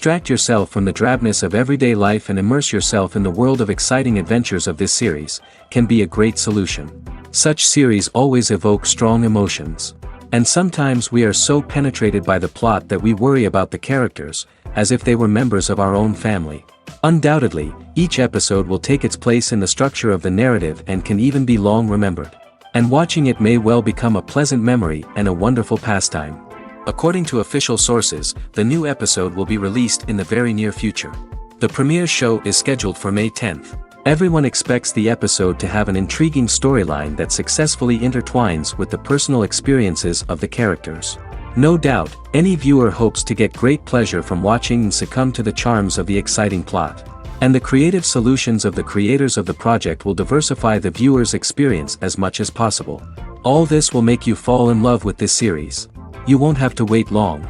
Distract yourself from the drabness of everyday life and immerse yourself in the world of exciting adventures of this series, can be a great solution. Such series always evoke strong emotions. And sometimes we are so penetrated by the plot that we worry about the characters, as if they were members of our own family. Undoubtedly, each episode will take its place in the structure of the narrative and can even be long remembered. And watching it may well become a pleasant memory and a wonderful pastime. According to official sources, the new episode will be released in the very near future. The premiere show is scheduled for May 10th. Everyone expects the episode to have an intriguing storyline that successfully intertwines with the personal experiences of the characters. No doubt, any viewer hopes to get great pleasure from watching and succumb to the charms of the exciting plot. And the creative solutions of the creators of the project will diversify the viewer's experience as much as possible. All this will make you fall in love with this series. You won't have to wait long.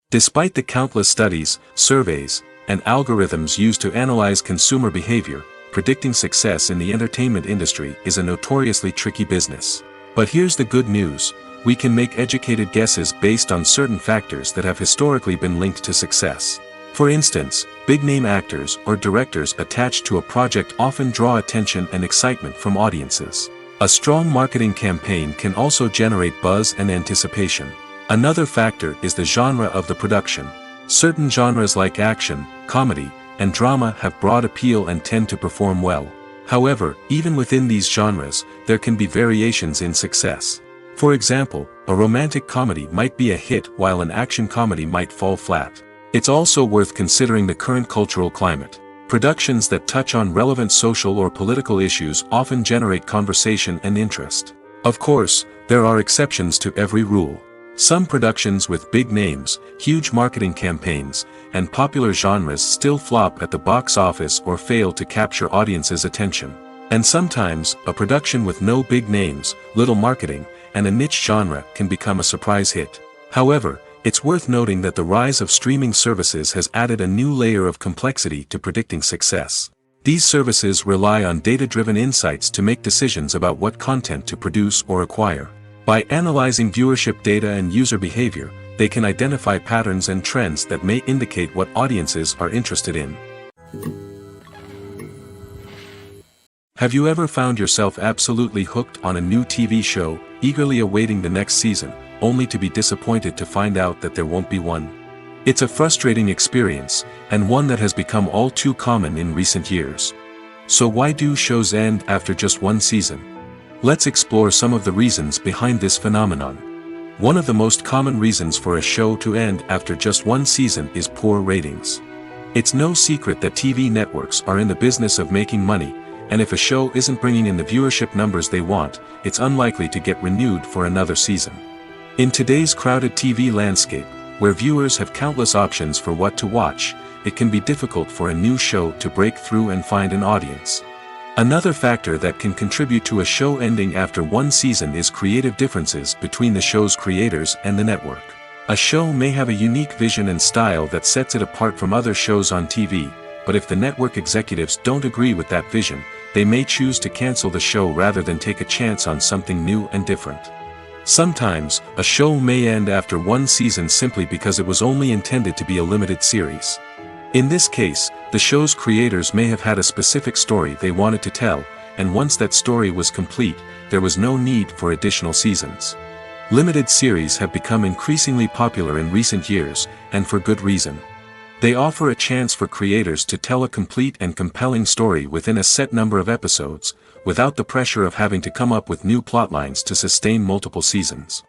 Despite the countless studies, surveys, and algorithms used to analyze consumer behavior, predicting success in the entertainment industry is a notoriously tricky business. But here's the good news: we can make educated guesses based on certain factors that have historically been linked to success. For instance, big-name actors or directors attached to a project often draw attention and excitement from audiences. A strong marketing campaign can also generate buzz and anticipation. Another factor is the genre of the production. Certain genres like action, comedy, and drama have broad appeal and tend to perform well. However, even within these genres, there can be variations in success. For example, a romantic comedy might be a hit while an action comedy might fall flat. It's also worth considering the current cultural climate. Productions that touch on relevant social or political issues often generate conversation and interest. Of course, there are exceptions to every rule. Some productions with big names, huge marketing campaigns, and popular genres still flop at the box office or fail to capture audiences' attention. And sometimes, a production with no big names, little marketing, and a niche genre can become a surprise hit. However, it's worth noting that the rise of streaming services has added a new layer of complexity to predicting success. These services rely on data-driven insights to make decisions about what content to produce or acquire. By analyzing viewership data and user behavior, they can identify patterns and trends that may indicate what audiences are interested in. Have you ever found yourself absolutely hooked on a new TV show, eagerly awaiting the next season, only to be disappointed to find out that there won't be one? It's a frustrating experience, and one that has become all too common in recent years. So why do shows end after just one season? Let's explore some of the reasons behind this phenomenon. One of the most common reasons for a show to end after just one season is poor ratings. It's no secret that TV networks are in the business of making money, and if a show isn't bringing in the viewership numbers they want, it's unlikely to get renewed for another season. In today's crowded TV landscape, where viewers have countless options for what to watch, it can be difficult for a new show to break through and find an audience. Another factor that can contribute to a show ending after one season is creative differences between the show's creators and the network. A show may have a unique vision and style that sets it apart from other shows on TV, but if the network executives don't agree with that vision, they may choose to cancel the show rather than take a chance on something new and different. Sometimes, a show may end after one season simply because it was only intended to be a limited series. In this case, the show's creators may have had a specific story they wanted to tell, and once that story was complete, there was no need for additional seasons. Limited series have become increasingly popular in recent years, and for good reason. They offer a chance for creators to tell a complete and compelling story within a set number of episodes, without the pressure of having to come up with new plotlines to sustain multiple seasons.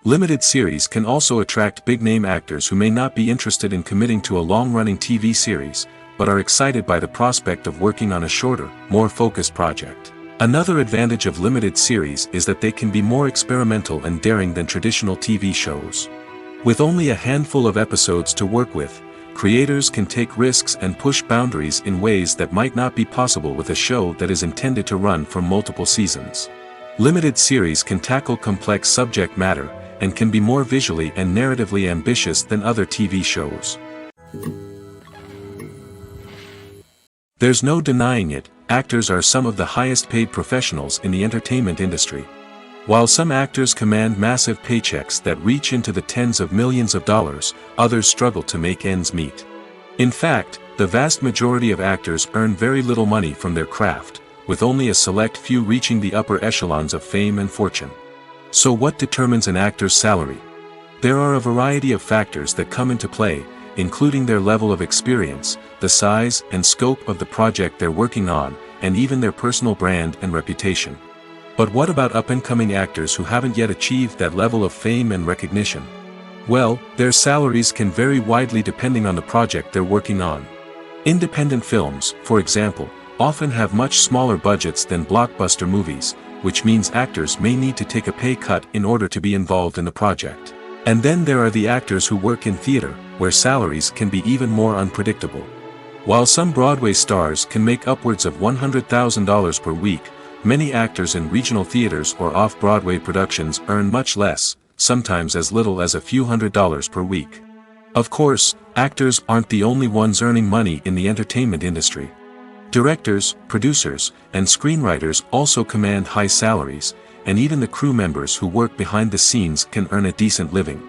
Limited series can also attract big-name actors who may not be interested in committing to a long-running TV series, but are excited by the prospect of working on a shorter, more focused project. Another advantage of limited series is that they can be more experimental and daring than traditional TV shows. With only a handful of episodes to work with, creators can take risks and push boundaries in ways that might not be possible with a show that is intended to run for multiple seasons. Limited series can tackle complex subject matter, and can be more visually and narratively ambitious than other TV shows. There's no denying it, actors are some of the highest paid professionals in the entertainment industry. While some actors command massive paychecks that reach into the tens of millions of dollars, others struggle to make ends meet. In fact, the vast majority of actors earn very little money from their craft, with only a select few reaching the upper echelons of fame and fortune. So what determines an actor's salary? There are a variety of factors that come into play, including their level of experience, the size and scope of the project they're working on, and even their personal brand and reputation. But what about up-and-coming actors who haven't yet achieved that level of fame and recognition? Well, their salaries can vary widely depending on the project they're working on. Independent films, for example, often have much smaller budgets than blockbuster movies, which means actors may need to take a pay cut in order to be involved in the project. And then there are the actors who work in theater, where salaries can be even more unpredictable. While some Broadway stars can make upwards of $100,000 per week, many actors in regional theaters or off-Broadway productions earn much less, sometimes as little as a few $100s per week. Of course, actors aren't the only ones earning money in the entertainment industry. Directors, producers, and screenwriters also command high salaries, and even the crew members who work behind the scenes can earn a decent living.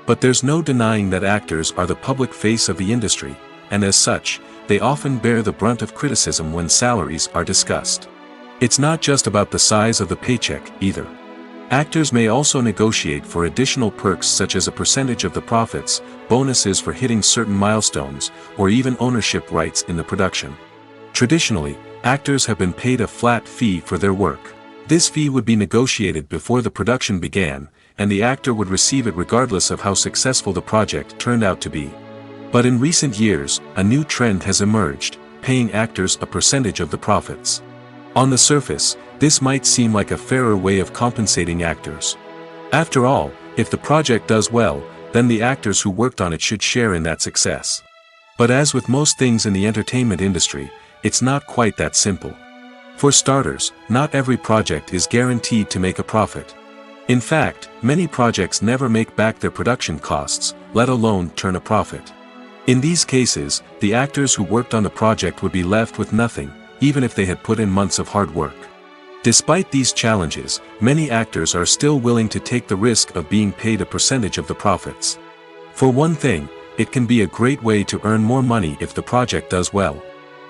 But there's no denying that actors are the public face of the industry, and as such, they often bear the brunt of criticism when salaries are discussed. It's not just about the size of the paycheck, either. Actors may also negotiate for additional perks such as a percentage of the profits, bonuses for hitting certain milestones, or even ownership rights in the production. Traditionally, actors have been paid a flat fee for their work. This fee would be negotiated before the production began, and the actor would receive it regardless of how successful the project turned out to be. But in recent years, a new trend has emerged, paying actors a percentage of the profits. On the surface, this might seem like a fairer way of compensating actors. After all, if the project does well, then the actors who worked on it should share in that success. But as with most things in the entertainment industry, it's not quite that simple. For starters, not every project is guaranteed to make a profit. In fact, many projects never make back their production costs, let alone turn a profit. In these cases, the actors who worked on the project would be left with nothing, even if they had put in months of hard work. Despite these challenges, many actors are still willing to take the risk of being paid a percentage of the profits. For one thing, it can be a great way to earn more money if the project does well.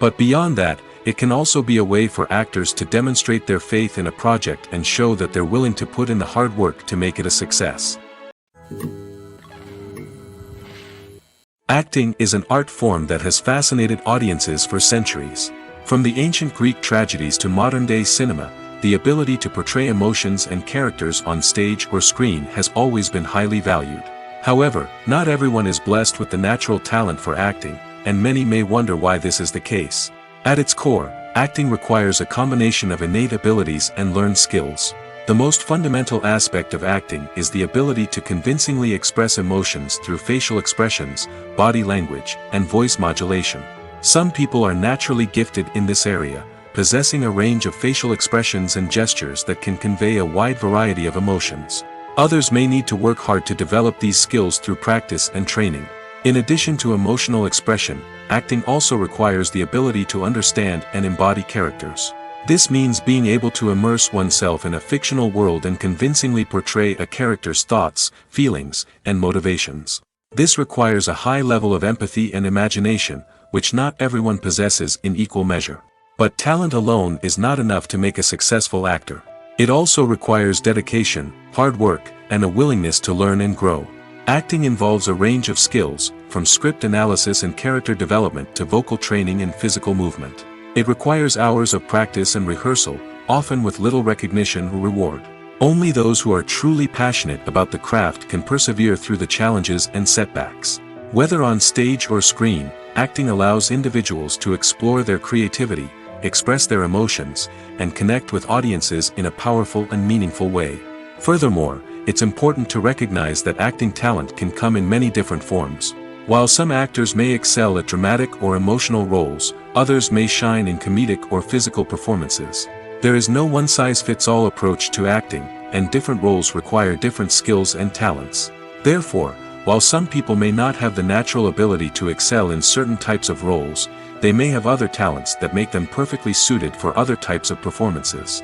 But beyond that, it can also be a way for actors to demonstrate their faith in a project and show that they're willing to put in the hard work to make it a success. Acting is an art form that has fascinated audiences for centuries. From the ancient Greek tragedies to modern-day cinema, the ability to portray emotions and characters on stage or screen has always been highly valued. However, not everyone is blessed with the natural talent for acting, and many may wonder why this is the case. At its core, acting requires a combination of innate abilities and learned skills. The most fundamental aspect of acting is the ability to convincingly express emotions through facial expressions, body language, and voice modulation. Some people are naturally gifted in this area, possessing a range of facial expressions and gestures that can convey a wide variety of emotions. Others may need to work hard to develop these skills through practice and training. In addition to emotional expression, acting also requires the ability to understand and embody characters. This means being able to immerse oneself in a fictional world and convincingly portray a character's thoughts, feelings, and motivations. This requires a high level of empathy and imagination, which not everyone possesses in equal measure. But talent alone is not enough to make a successful actor. It also requires dedication, hard work, and a willingness to learn and grow. Acting involves a range of skills, from script analysis and character development to vocal training and physical movement. It requires hours of practice and rehearsal, often with little recognition or reward. Only those who are truly passionate about the craft can persevere through the challenges and setbacks. Whether on stage or screen, acting allows individuals to explore their creativity, express their emotions, and connect with audiences in a powerful and meaningful way. Furthermore, it's important to recognize that acting talent can come in many different forms. While some actors may excel at dramatic or emotional roles, others may shine in comedic or physical performances. There is no one-size-fits-all approach to acting, and different roles require different skills and talents. Therefore, while some people may not have the natural ability to excel in certain types of roles, they may have other talents that make them perfectly suited for other types of performances.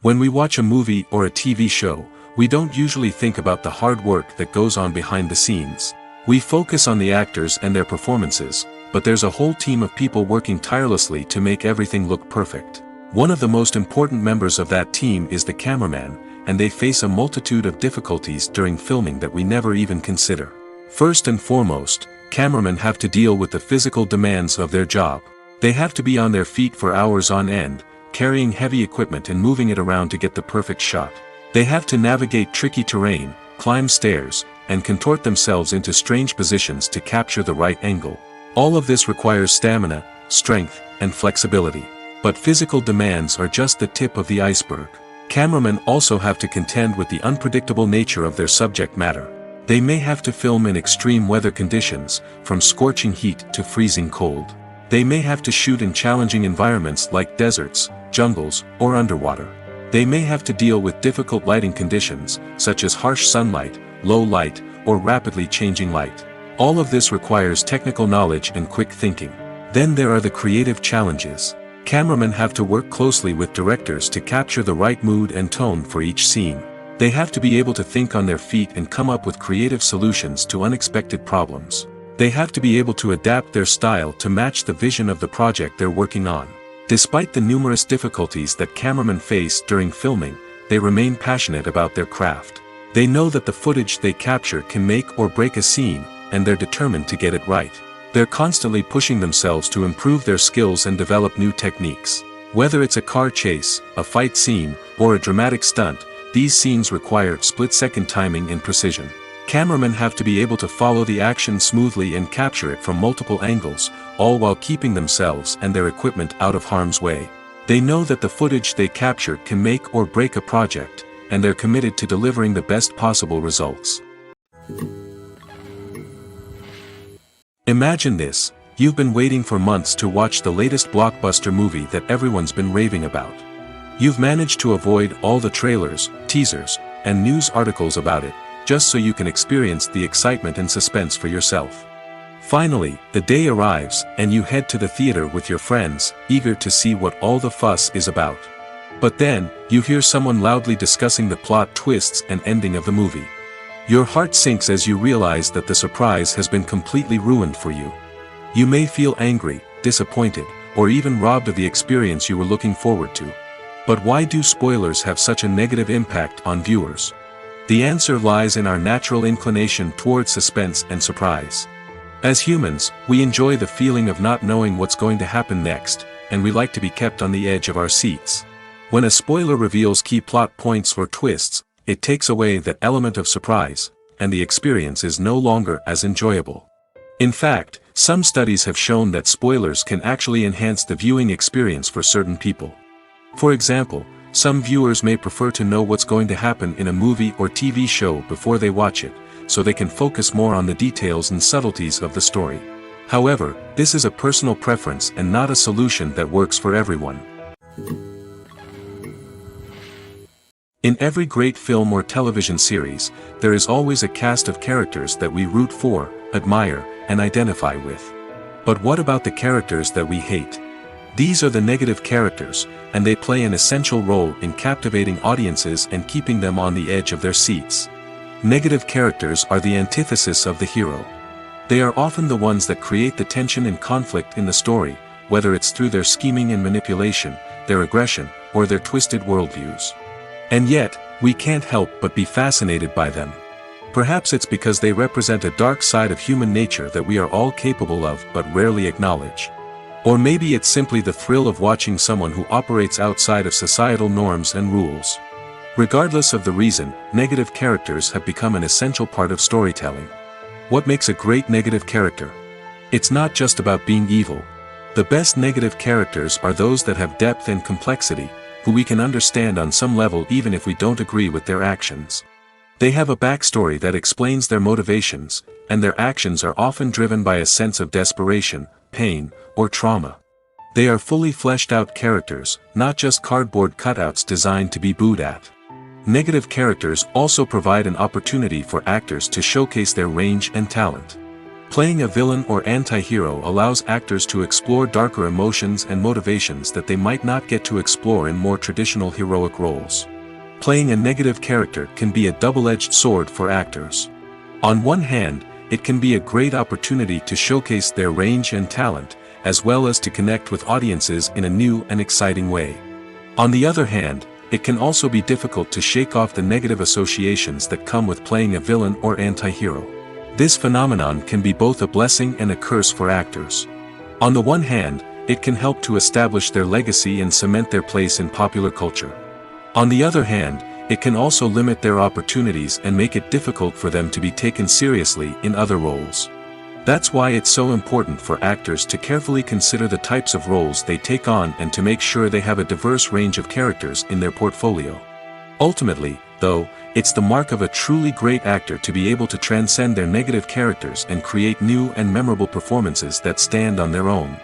When we watch a movie or a TV show, we don't usually think about the hard work that goes on behind the scenes. We focus on the actors and their performances, but there's a whole team of people working tirelessly to make everything look perfect. One of the most important members of that team is the cameraman, and they face a multitude of difficulties during filming that we never even consider. First and foremost, cameramen have to deal with the physical demands of their job. They have to be on their feet for hours on end, carrying heavy equipment and moving it around to get the perfect shot. They have to navigate tricky terrain, climb stairs, and contort themselves into strange positions to capture the right angle. All of this requires stamina, strength, and flexibility. But physical demands are just the tip of the iceberg. Cameramen also have to contend with the unpredictable nature of their subject matter. They may have to film in extreme weather conditions, from scorching heat to freezing cold. They may have to shoot in challenging environments like deserts, jungles, or underwater. They may have to deal with difficult lighting conditions, such as harsh sunlight, low light, or rapidly changing light. All of this requires technical knowledge and quick thinking. Then there are the creative challenges. Cameramen have to work closely with directors to capture the right mood and tone for each scene. They have to be able to think on their feet and come up with creative solutions to unexpected problems. They have to be able to adapt their style to match the vision of the project they're working on. Despite the numerous difficulties that cameramen face during filming, they remain passionate about their craft. They know that the footage they capture can make or break a scene, and they're determined to get it right. They're constantly pushing themselves to improve their skills and develop new techniques. Whether it's a car chase, a fight scene, or a dramatic stunt, these scenes require split-second timing and precision. Cameramen have to be able to follow the action smoothly and capture it from multiple angles, all while keeping themselves and their equipment out of harm's way. They know that the footage they capture can make or break a project, and they're committed to delivering the best possible results. Imagine this: you've been waiting for months to watch the latest blockbuster movie that everyone's been raving about. You've managed to avoid all the trailers, teasers, and news articles about it, just so you can experience the excitement and suspense for yourself. Finally, the day arrives, and you head to the theater with your friends, eager to see what all the fuss is about. But then, you hear someone loudly discussing the plot twists and ending of the movie. Your heart sinks as you realize that the surprise has been completely ruined for you. You may feel angry, disappointed, or even robbed of the experience you were looking forward to. But why do spoilers have such a negative impact on viewers? The answer lies in our natural inclination toward suspense and surprise. As humans, we enjoy the feeling of not knowing what's going to happen next, and we like to be kept on the edge of our seats. When a spoiler reveals key plot points or twists, it takes away that element of surprise, and the experience is no longer as enjoyable. In fact, some studies have shown that spoilers can actually enhance the viewing experience for certain people. For example, some viewers may prefer to know what's going to happen in a movie or TV show before they watch it, so they can focus more on the details and subtleties of the story. However, this is a personal preference and not a solution that works for everyone. In every great film or television series, there is always a cast of characters that we root for, admire, and identify with. But what about the characters that we hate? These are the negative characters, and they play an essential role in captivating audiences and keeping them on the edge of their seats. Negative characters are the antithesis of the hero. They are often the ones that create the tension and conflict in the story, whether it's through their scheming and manipulation, their aggression, or their twisted worldviews. And yet, we can't help but be fascinated by them. Perhaps it's because they represent a dark side of human nature that we are all capable of but rarely acknowledge. Or maybe it's simply the thrill of watching someone who operates outside of societal norms and rules. Regardless of the reason, negative characters have become an essential part of storytelling. What makes a great negative character? It's not just about being evil. The best negative characters are those that have depth and complexity, who we can understand on some level even if we don't agree with their actions. They have a backstory that explains their motivations, and their actions are often driven by a sense of desperation, pain, or trauma. They are fully fleshed out characters, not just cardboard cutouts designed to be booed at. Negative characters also provide an opportunity for actors to showcase their range and talent. Playing a villain or anti-hero allows actors to explore darker emotions and motivations that they might not get to explore in more traditional heroic roles. Playing a negative character can be a double-edged sword for actors. On one hand, it can be a great opportunity to showcase their range and talent, as well as to connect with audiences in a new and exciting way. On the other hand, it can also be difficult to shake off the negative associations that come with playing a villain or anti-hero. This phenomenon can be both a blessing and a curse for actors. On the one hand, it can help to establish their legacy and cement their place in popular culture. On the other hand, it can also limit their opportunities and make it difficult for them to be taken seriously in other roles. That's why it's so important for actors to carefully consider the types of roles they take on and to make sure they have a diverse range of characters in their portfolio. Ultimately, though, it's the mark of a truly great actor to be able to transcend their negative characters and create new and memorable performances that stand on their own.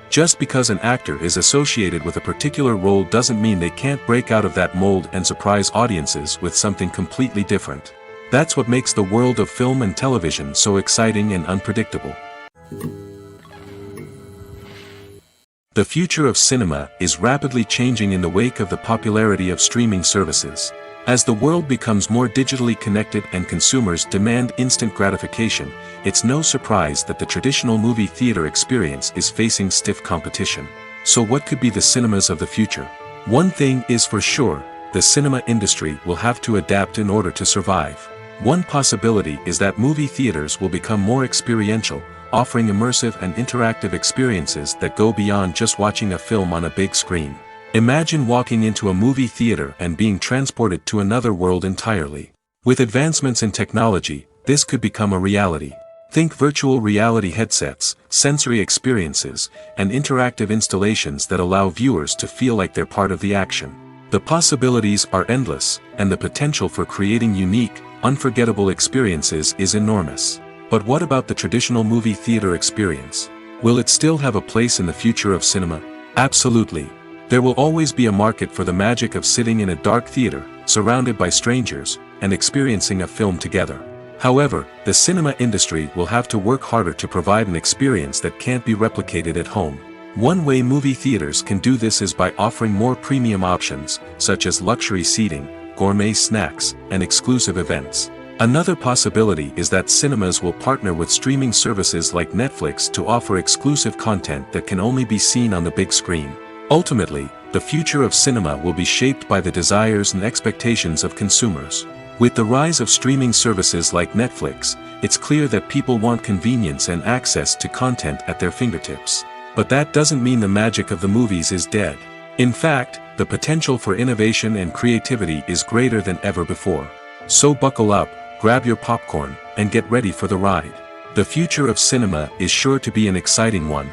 Just because an actor is associated with a particular role doesn't mean they can't break out of that mold and surprise audiences with something completely different. That's what makes the world of film and television so exciting and unpredictable. The future of cinema is rapidly changing in the wake of the popularity of streaming services. As the world becomes more digitally connected and consumers demand instant gratification, it's no surprise that the traditional movie theater experience is facing stiff competition. So what could be the cinemas of the future? One thing is for sure, the cinema industry will have to adapt in order to survive. One possibility is that movie theaters will become more experiential, offering immersive and interactive experiences that go beyond just watching a film on a big screen. Imagine walking into a movie theater and being transported to another world entirely. With advancements in technology, this could become a reality. Think virtual reality headsets, sensory experiences, and interactive installations that allow viewers to feel like they're part of the action. The possibilities are endless, and the potential for creating unique, unforgettable experiences is enormous. But what about the traditional movie theater experience? Will it still have a place in the future of cinema? Absolutely. There will always be a market for the magic of sitting in a dark theater, surrounded by strangers, and experiencing a film together. However, the cinema industry will have to work harder to provide an experience that can't be replicated at home. One way movie theaters can do this is by offering more premium options, such as luxury seating, gourmet snacks, and exclusive events. Another possibility is that cinemas will partner with streaming services like Netflix to offer exclusive content that can only be seen on the big screen. Ultimately, the future of cinema will be shaped by the desires and expectations of consumers. With the rise of streaming services like Netflix, it's clear that people want convenience and access to content at their fingertips. But that doesn't mean the magic of the movies is dead. In fact, the potential for innovation and creativity is greater than ever before. So buckle up, grab your popcorn, and get ready for the ride. The future of cinema is sure to be an exciting one.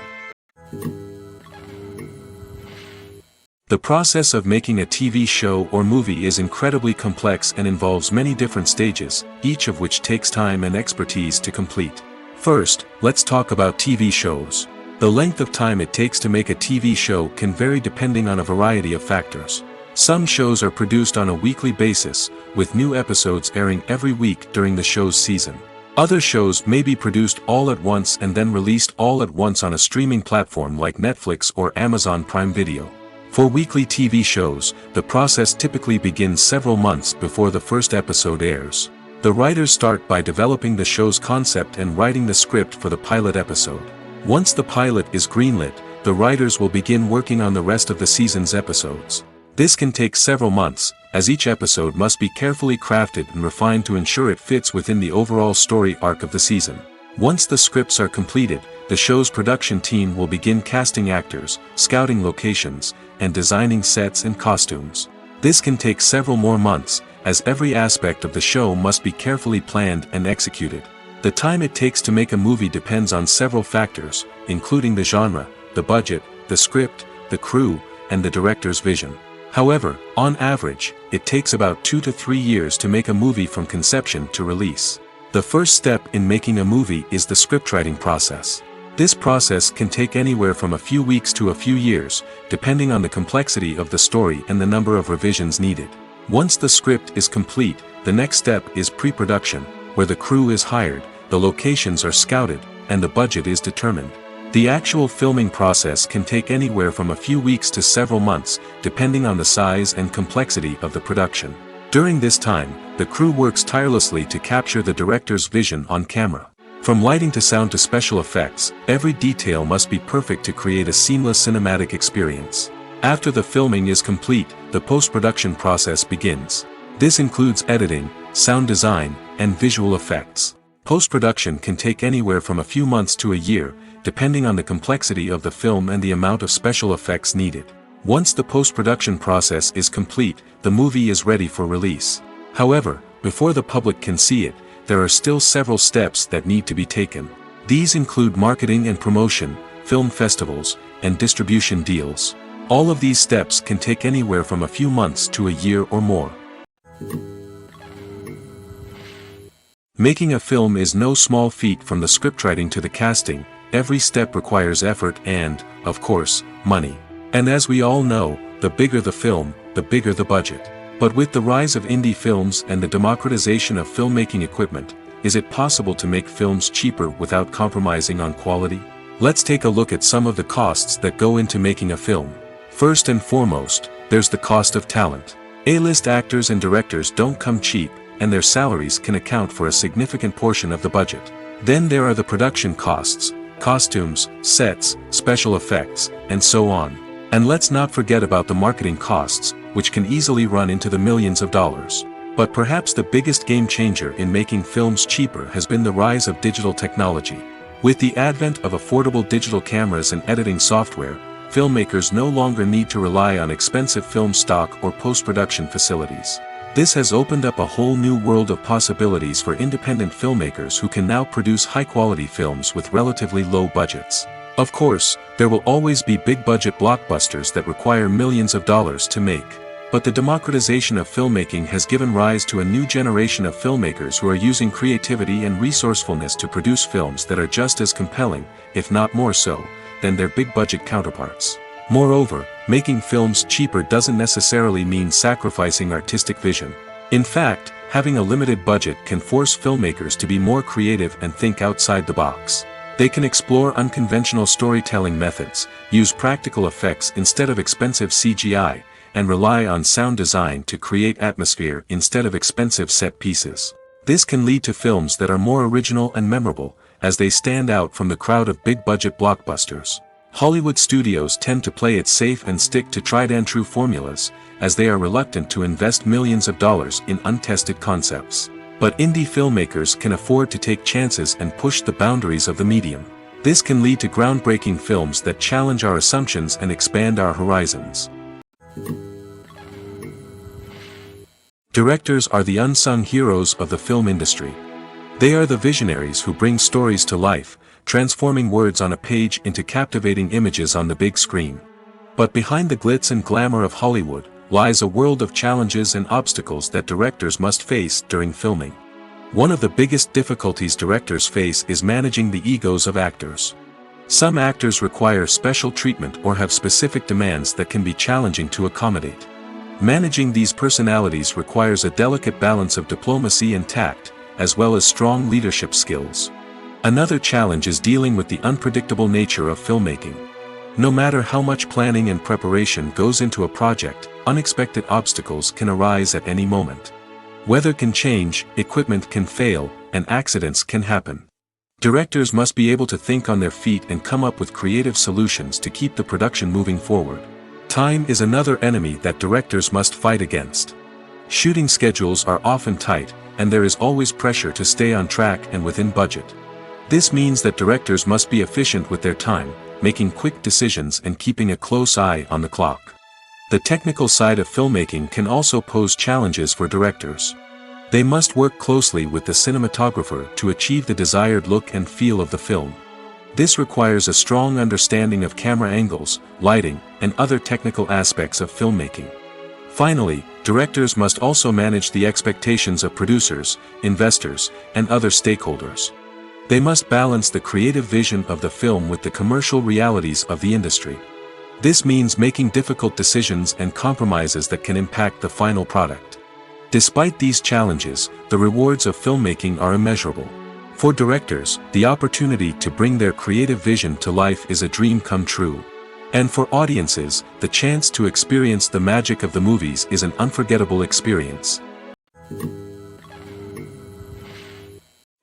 The process of making a TV show or movie is incredibly complex and involves many different stages, each of which takes time and expertise to complete. First, let's talk about TV shows. The length of time it takes to make a TV show can vary depending on a variety of factors. Some shows are produced on a weekly basis, with new episodes airing every week during the show's season. Other shows may be produced all at once and then released all at once on a streaming platform like Netflix or Amazon Prime Video. For weekly TV shows, the process typically begins several months before the first episode airs. The writers start by developing the show's concept and writing the script for the pilot episode. Once the pilot is greenlit, the writers will begin working on the rest of the season's episodes. This can take several months, as each episode must be carefully crafted and refined to ensure it fits within the overall story arc of the season. Once the scripts are completed, the show's production team will begin casting actors, scouting locations, and designing sets and costumes. This can take several more months, as every aspect of the show must be carefully planned and executed. The time it takes to make a movie depends on several factors, including the genre, the budget, the script, the crew, and the director's vision. However, on average, it takes about 2 to 3 years to make a movie from conception to release. The first step in making a movie is the scriptwriting process. This process can take anywhere from a few weeks to a few years, depending on the complexity of the story and the number of revisions needed. Once the script is complete, the next step is pre-production, where the crew is hired, the locations are scouted, and the budget is determined. The actual filming process can take anywhere from a few weeks to several months, depending on the size and complexity of the production. During this time, the crew works tirelessly to capture the director's vision on camera. From lighting to sound to special effects, every detail must be perfect to create a seamless cinematic experience. After the filming is complete, the post-production process begins. This includes editing, sound design, and visual effects. Post-production can take anywhere from a few months to a year, depending on the complexity of the film and the amount of special effects needed. Once the post-production process is complete, the movie is ready for release. However, before the public can see it, there are still several steps that need to be taken. These include marketing and promotion, film festivals, and distribution deals. All of these steps can take anywhere from a few months to a year or more. Making a film is no small feat. From the scriptwriting to the casting, every step requires effort and, of course, money. And as we all know, the bigger the film, the bigger the budget. But with the rise of indie films and the democratization of filmmaking equipment, is it possible to make films cheaper without compromising on quality? Let's take a look at some of the costs that go into making a film. First and foremost, there's the cost of talent. A-list actors and directors don't come cheap, and their salaries can account for a significant portion of the budget. Then there are the production costs, costumes, sets, special effects, and so on. And let's not forget about the marketing costs, which can easily run into the millions of dollars. But perhaps the biggest game changer in making films cheaper has been the rise of digital technology. With the advent of affordable digital cameras and editing software, filmmakers no longer need to rely on expensive film stock or post-production facilities. This has opened up a whole new world of possibilities for independent filmmakers who can now produce high-quality films with relatively low budgets. Of course, there will always be big-budget blockbusters that require millions of dollars to make. But the democratization of filmmaking has given rise to a new generation of filmmakers who are using creativity and resourcefulness to produce films that are just as compelling, if not more so, than their big-budget counterparts. Moreover, making films cheaper doesn't necessarily mean sacrificing artistic vision. In fact, having a limited budget can force filmmakers to be more creative and think outside the box. They can explore unconventional storytelling methods, use practical effects instead of expensive CGI, and rely on sound design to create atmosphere instead of expensive set pieces. This can lead to films that are more original and memorable, as they stand out from the crowd of big-budget blockbusters. Hollywood studios tend to play it safe and stick to tried-and-true formulas, as they are reluctant to invest millions of dollars in untested concepts. But indie filmmakers can afford to take chances and push the boundaries of the medium. This can lead to groundbreaking films that challenge our assumptions and expand our horizons. Directors are the unsung heroes of the film industry. They are the visionaries who bring stories to life, transforming words on a page into captivating images on the big screen. But behind the glitz and glamour of Hollywood, lies a world of challenges and obstacles that directors must face during filming. One of the biggest difficulties directors face is managing the egos of actors. Some actors require special treatment or have specific demands that can be challenging to accommodate. Managing these personalities requires a delicate balance of diplomacy and tact, as well as strong leadership skills. Another challenge is dealing with the unpredictable nature of filmmaking. No matter how much planning and preparation goes into a project, unexpected obstacles can arise at any moment. Weather can change, equipment can fail, and accidents can happen. Directors must be able to think on their feet and come up with creative solutions to keep the production moving forward. Time is another enemy that directors must fight against. Shooting schedules are often tight, and there is always pressure to stay on track and within budget. This means that directors must be efficient with their time, making quick decisions and keeping a close eye on the clock. The technical side of filmmaking can also pose challenges for directors. They must work closely with the cinematographer to achieve the desired look and feel of the film. This requires a strong understanding of camera angles, lighting, and other technical aspects of filmmaking. Finally, directors must also manage the expectations of producers, investors, and other stakeholders. They must balance the creative vision of the film with the commercial realities of the industry. This means making difficult decisions and compromises that can impact the final product. Despite these challenges, the rewards of filmmaking are immeasurable. For directors, the opportunity to bring their creative vision to life is a dream come true. And for audiences, the chance to experience the magic of the movies is an unforgettable experience.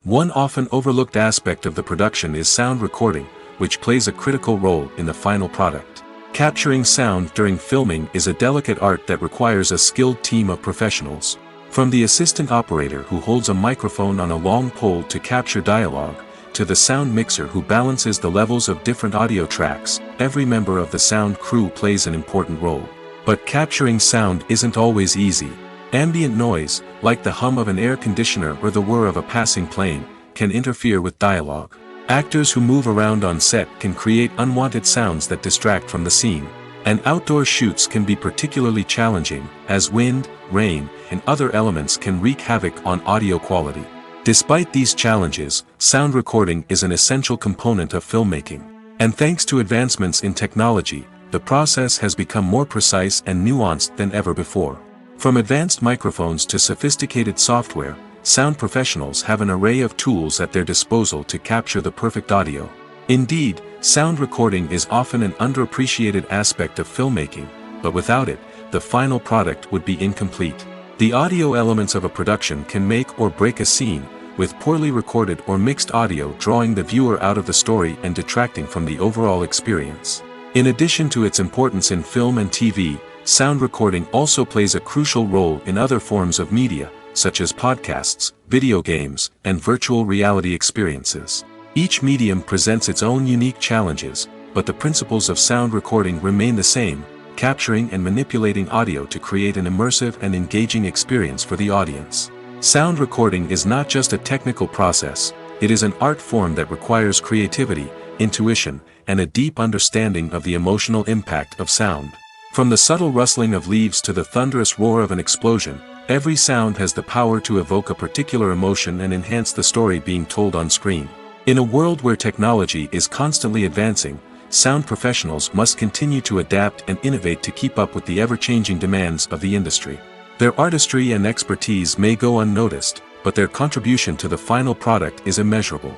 One often overlooked aspect of the production is sound recording, which plays a critical role in the final product. Capturing sound during filming is a delicate art that requires a skilled team of professionals. From the assistant operator who holds a microphone on a long pole to capture dialogue, to the sound mixer who balances the levels of different audio tracks, every member of the sound crew plays an important role. But capturing sound isn't always easy. Ambient noise, like the hum of an air conditioner or the whir of a passing plane, can interfere with dialogue. Actors who move around on set can create unwanted sounds that distract from the scene. And outdoor shoots can be particularly challenging, as wind, rain, and other elements can wreak havoc on audio quality. Despite these challenges, sound recording is an essential component of filmmaking. And thanks to advancements in technology, the process has become more precise and nuanced than ever before. From advanced microphones to sophisticated software, sound professionals have an array of tools at their disposal to capture the perfect audio. Indeed, sound recording is often an underappreciated aspect of filmmaking, but without it, the final product would be incomplete. The audio elements of a production can make or break a scene, with poorly recorded or mixed audio drawing the viewer out of the story and detracting from the overall experience. In addition to its importance in film and TV, sound recording also plays a crucial role in other forms of media, such as podcasts, video games, and virtual reality experiences. Each medium presents its own unique challenges, but the principles of sound recording remain the same, capturing and manipulating audio to create an immersive and engaging experience for the audience. Sound recording is not just a technical process, it is an art form that requires creativity, intuition, and a deep understanding of the emotional impact of sound. From the subtle rustling of leaves to the thunderous roar of an explosion, every sound has the power to evoke a particular emotion and enhance the story being told on screen. In a world where technology is constantly advancing, sound professionals must continue to adapt and innovate to keep up with the ever-changing demands of the industry. Their artistry and expertise may go unnoticed, but their contribution to the final product is immeasurable.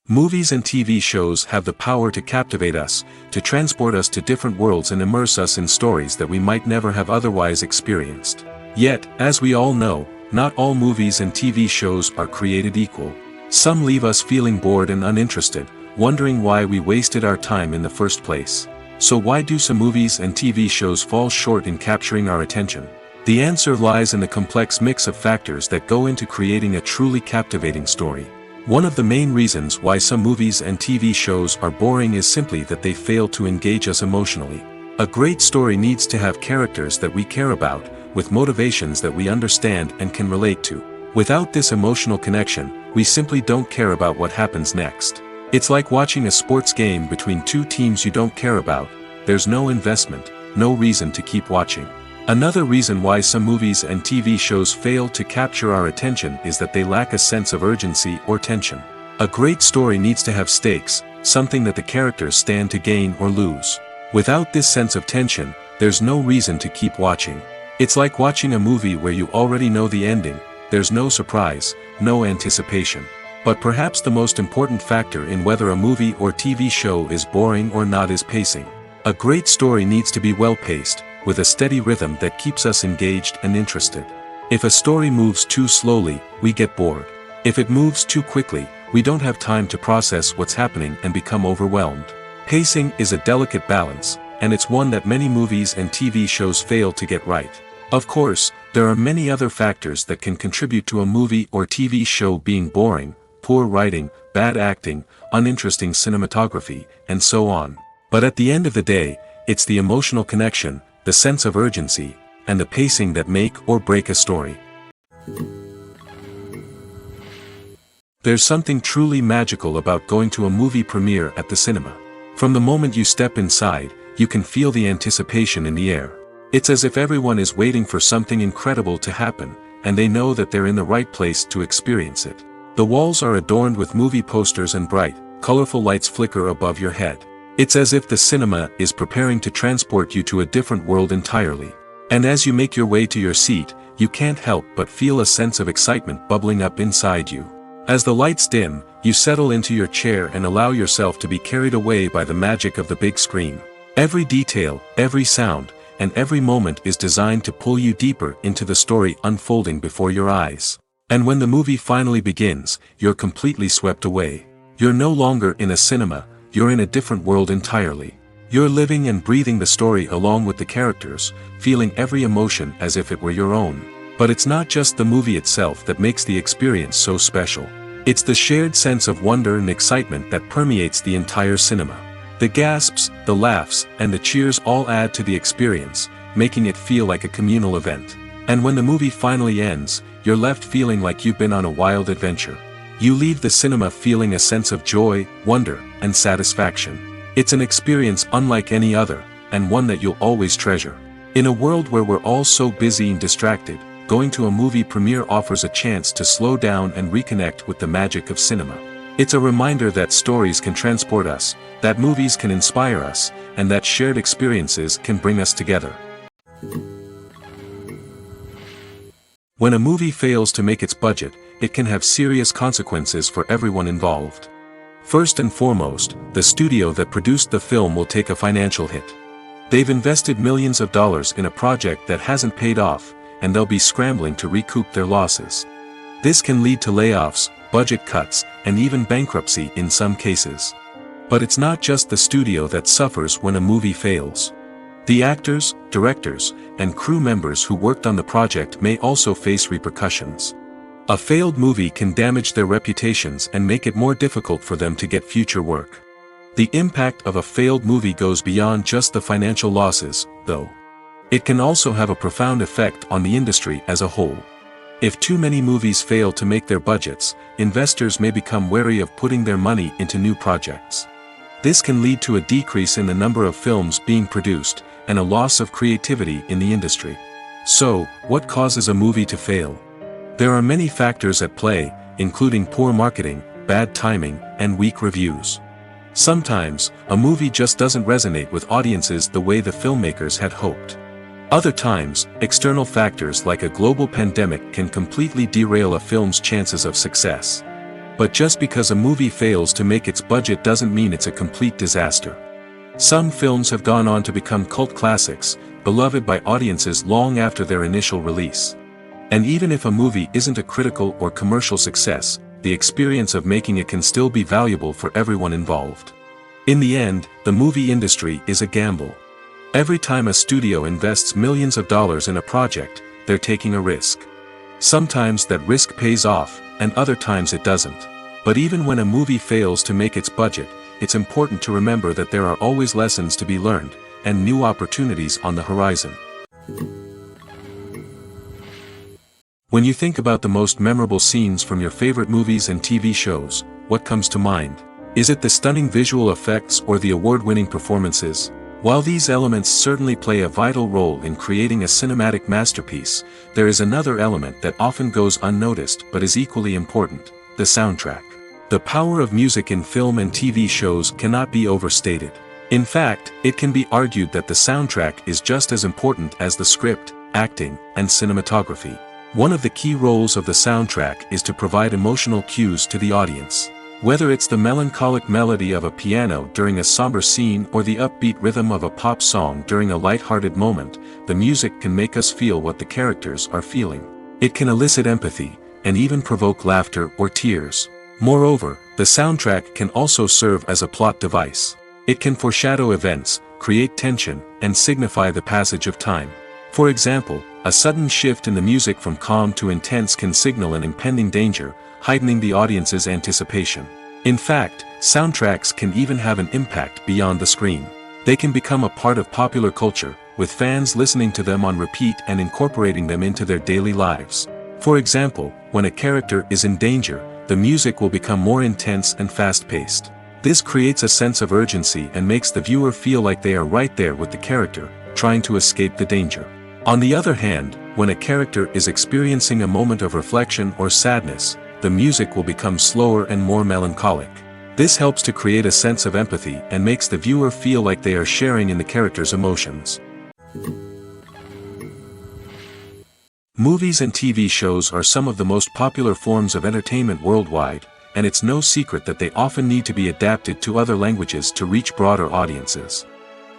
Movies and TV shows have the power to captivate us, to transport us to different worlds and immerse us in stories that we might never have otherwise experienced. Yet, as we all know, not all movies and TV shows are created equal. Some leave us feeling bored and uninterested, wondering why we wasted our time in the first place. So why do some movies and TV shows fall short in capturing our attention? The answer lies in the complex mix of factors that go into creating a truly captivating story. One of the main reasons why some movies and TV shows are boring is simply that they fail to engage us emotionally. A great story needs to have characters that we care about, with motivations that we understand and can relate to. Without this emotional connection, we simply don't care about what happens next. It's like watching a sports game between two teams you don't care about. There's no investment, no reason to keep watching. Another reason why some movies and TV shows fail to capture our attention is that they lack a sense of urgency or tension. A great story needs to have stakes, something that the characters stand to gain or lose. Without this sense of tension, there's no reason to keep watching. It's like watching a movie where you already know the ending, there's no surprise, no anticipation. But perhaps the most important factor in whether a movie or TV show is boring or not is pacing. A great story needs to be well-paced, with a steady rhythm that keeps us engaged and interested. If a story moves too slowly, we get bored. If it moves too quickly, we don't have time to process what's happening and become overwhelmed. Pacing is a delicate balance, and it's one that many movies and TV shows fail to get right. Of course, there are many other factors that can contribute to a movie or TV show being boring: poor writing, bad acting, uninteresting cinematography, and so on. But at the end of the day, it's the emotional connection, the sense of urgency, and the pacing that make or break a story. There's something truly magical about going to a movie premiere at the cinema. From the moment you step inside, you can feel the anticipation in the air. It's as if everyone is waiting for something incredible to happen, and they know that they're in the right place to experience it. The walls are adorned with movie posters and bright, colorful lights flicker above your head. It's as if the cinema is preparing to transport you to a different world entirely. And as you make your way to your seat, you can't help but feel a sense of excitement bubbling up inside you. As the lights dim, you settle into your chair and allow yourself to be carried away by the magic of the big screen. Every detail, every sound, and every moment is designed to pull you deeper into the story unfolding before your eyes. And when the movie finally begins, you're completely swept away. You're no longer in a cinema, you're in a different world entirely. You're living and breathing the story along with the characters, feeling every emotion as if it were your own. But it's not just the movie itself that makes the experience so special. It's the shared sense of wonder and excitement that permeates the entire cinema. The gasps, the laughs, and the cheers all add to the experience, making it feel like a communal event. And when the movie finally ends, you're left feeling like you've been on a wild adventure. You leave the cinema feeling a sense of joy, wonder, and satisfaction. It's an experience unlike any other, and one that you'll always treasure. In a world where we're all so busy and distracted, going to a movie premiere offers a chance to slow down and reconnect with the magic of cinema. It's a reminder that stories can transport us, that movies can inspire us, and that shared experiences can bring us together. When a movie fails to make its budget, it can have serious consequences for everyone involved. First and foremost, the studio that produced the film will take a financial hit. They've invested millions of dollars in a project that hasn't paid off, and they'll be scrambling to recoup their losses. This can lead to layoffs, budget cuts, and even bankruptcy in some cases. But it's not just the studio that suffers when a movie fails. The actors, directors, and crew members who worked on the project may also face repercussions. A failed movie can damage their reputations and make it more difficult for them to get future work. The impact of a failed movie goes beyond just the financial losses, though. It can also have a profound effect on the industry as a whole. If too many movies fail to make their budgets, investors may become wary of putting their money into new projects. This can lead to a decrease in the number of films being produced, and a loss of creativity in the industry. So, what causes a movie to fail? There are many factors at play, including poor marketing, bad timing, and weak reviews. Sometimes, a movie just doesn't resonate with audiences the way the filmmakers had hoped. Other times, external factors like a global pandemic can completely derail a film's chances of success. But just because a movie fails to make its budget doesn't mean it's a complete disaster. Some films have gone on to become cult classics, beloved by audiences long after their initial release. And even if a movie isn't a critical or commercial success, the experience of making it can still be valuable for everyone involved. In the end, the movie industry is a gamble. Every time a studio invests millions of dollars in a project, they're taking a risk. Sometimes that risk pays off, and other times it doesn't. But even when a movie fails to make its budget, it's important to remember that there are always lessons to be learned, and new opportunities on the horizon. When you think about the most memorable scenes from your favorite movies and TV shows, what comes to mind? Is it the stunning visual effects or the award-winning performances? While these elements certainly play a vital role in creating a cinematic masterpiece, there is another element that often goes unnoticed but is equally important: the soundtrack. The power of music in film and TV shows cannot be overstated. In fact, it can be argued that the soundtrack is just as important as the script, acting, and cinematography. One of the key roles of the soundtrack is to provide emotional cues to the audience. Whether it's the melancholic melody of a piano during a somber scene or the upbeat rhythm of a pop song during a light-hearted moment, the music can make us feel what the characters are feeling. It can elicit empathy, and even provoke laughter or tears. Moreover, the soundtrack can also serve as a plot device. It can foreshadow events, create tension, and signify the passage of time. For example, a sudden shift in the music from calm to intense can signal an impending danger, heightening the audience's anticipation. In fact, soundtracks can even have an impact beyond the screen. They can become a part of popular culture, with fans listening to them on repeat and incorporating them into their daily lives. For example, when a character is in danger, the music will become more intense and fast-paced. This creates a sense of urgency and makes the viewer feel like they are right there with the character, trying to escape the danger. On the other hand, when a character is experiencing a moment of reflection or sadness, the music will become slower and more melancholic. This helps to create a sense of empathy and makes the viewer feel like they are sharing in the character's emotions. Movies and TV shows are some of the most popular forms of entertainment worldwide, and it's no secret that they often need to be adapted to other languages to reach broader audiences.